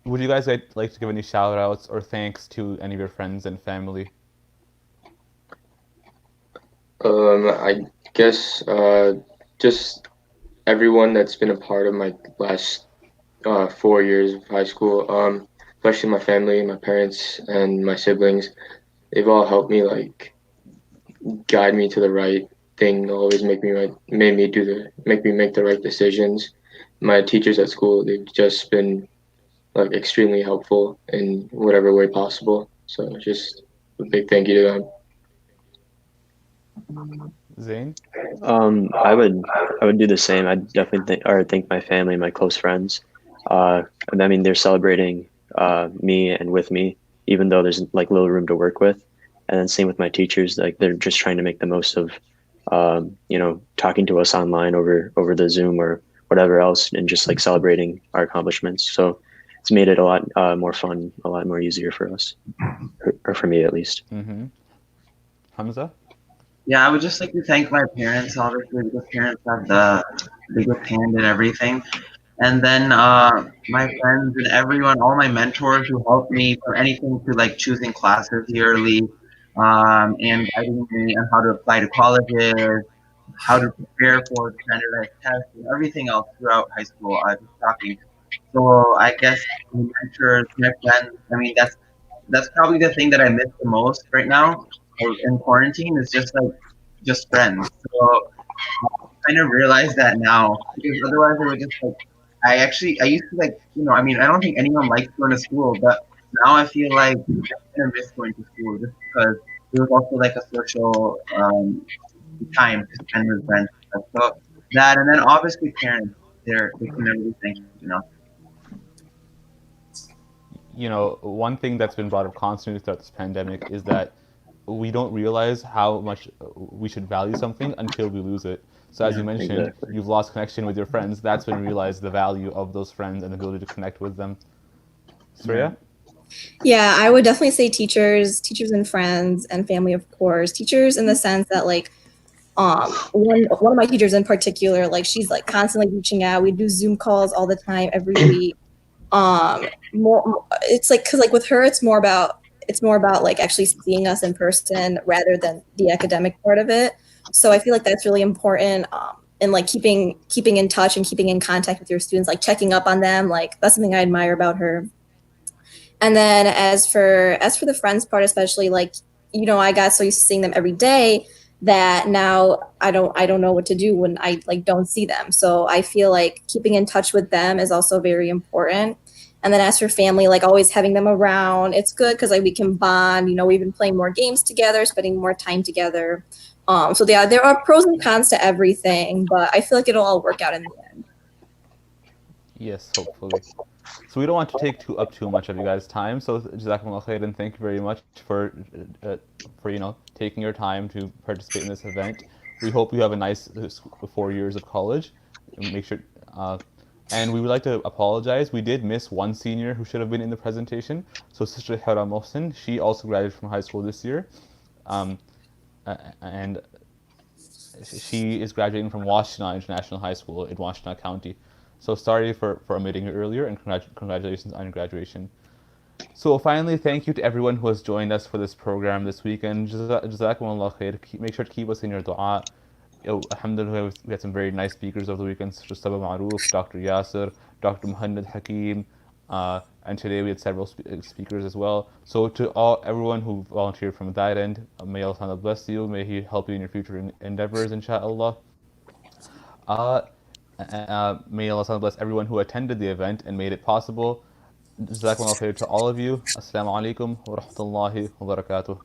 Would you guys like to give any shout outs or thanks to any of your friends and family? I guess just everyone that's been a part of my last 4 years of high school, especially my family, my parents, and my siblings. They've all helped me like guide me to the right thing, always make me make the right decisions. My teachers at school, they've just been like extremely helpful in whatever way possible. So just a big thank you to them. Zain? I would do the same. I'd definitely thank my family, my close friends. I mean, they're celebrating me and with me, even though there's like little room to work with. And then same with my teachers. Like they're just trying to make the most of, talking to us online over the Zoom or whatever else, and just like celebrating our accomplishments. So it's made it a lot more fun, a lot more easier for us, or for me at least. Mm-hmm. Hamza? Yeah, I would just like to thank my parents, obviously, because parents have the biggest hand in everything. And then my friends and everyone, all my mentors who helped me from anything to like choosing classes yearly, and guiding me on how to apply to colleges, how to prepare for standardized tests, and everything else throughout high school. Just talking. So I guess my mentors, my friends. I mean, that's probably the thing that I miss the most right now in quarantine is just friends. So I kind of realize that now because otherwise I would just like I used to like I mean I don't think anyone likes going to school, but now I feel like I kind of miss going to school just because it was also like a social time to spend with friends and stuff. So that and then obviously parents they can never be thanked enough. One thing that's been brought up constantly throughout this pandemic is that we don't realize how much we should value something until we lose it. So as you mentioned, exactly. You've lost connection with your friends. That's when you realize the value of those friends and the ability to connect with them. Sreya? Yeah, I would definitely say teachers and friends and family, of course. Teachers in the sense that like one of my teachers in particular, like she's like constantly reaching out. We do Zoom calls all the time every week. More it's like because like with her it's more about like actually seeing us in person rather than the academic part of it. So I feel like that's really important. And like keeping in touch and keeping in contact with your students, like checking up on them, like that's something I admire about her. And then as for the friends part, especially like I got so used to seeing them every day that now I don't know what to do when I like don't see them. So I feel like keeping in touch with them is also very important. And then as for family, like always having them around, it's good because like we can bond. We've been playing more games together, spending more time together. So yeah, there are pros and cons to everything, but I feel like it'll all work out in the end. Yes, hopefully. So we don't want to take up too much of you guys' time. So Jazakumullah khair, and thank you very much for taking your time to participate in this event. We hope you have a nice 4 years of college. Make sure, and we would like to apologize. We did miss one senior who should have been in the presentation. So Sister Hara Mohsen, she also graduated from high school this year, and she is graduating from Washtenaw International High School in Washtenaw County. So sorry for omitting it earlier, and congratulations on your graduation. So finally, thank you to everyone who has joined us for this program this weekend. Jazakumullah khair. Make sure to keep us in your dua. Alhamdulillah, we had some very nice speakers over the weekend, such as Saba Maroof, Dr. Yasser, Dr. Muhammad Hakim, and today we had several speakers as well. So to everyone who volunteered from that end, may Allah bless you, may He help you in your future endeavors, inshallah. May Allah bless everyone who attended the event and made it possible. Jazakumullah khair to all of you. Assalamu alaikum wa rahmatullahi wa barakatuh.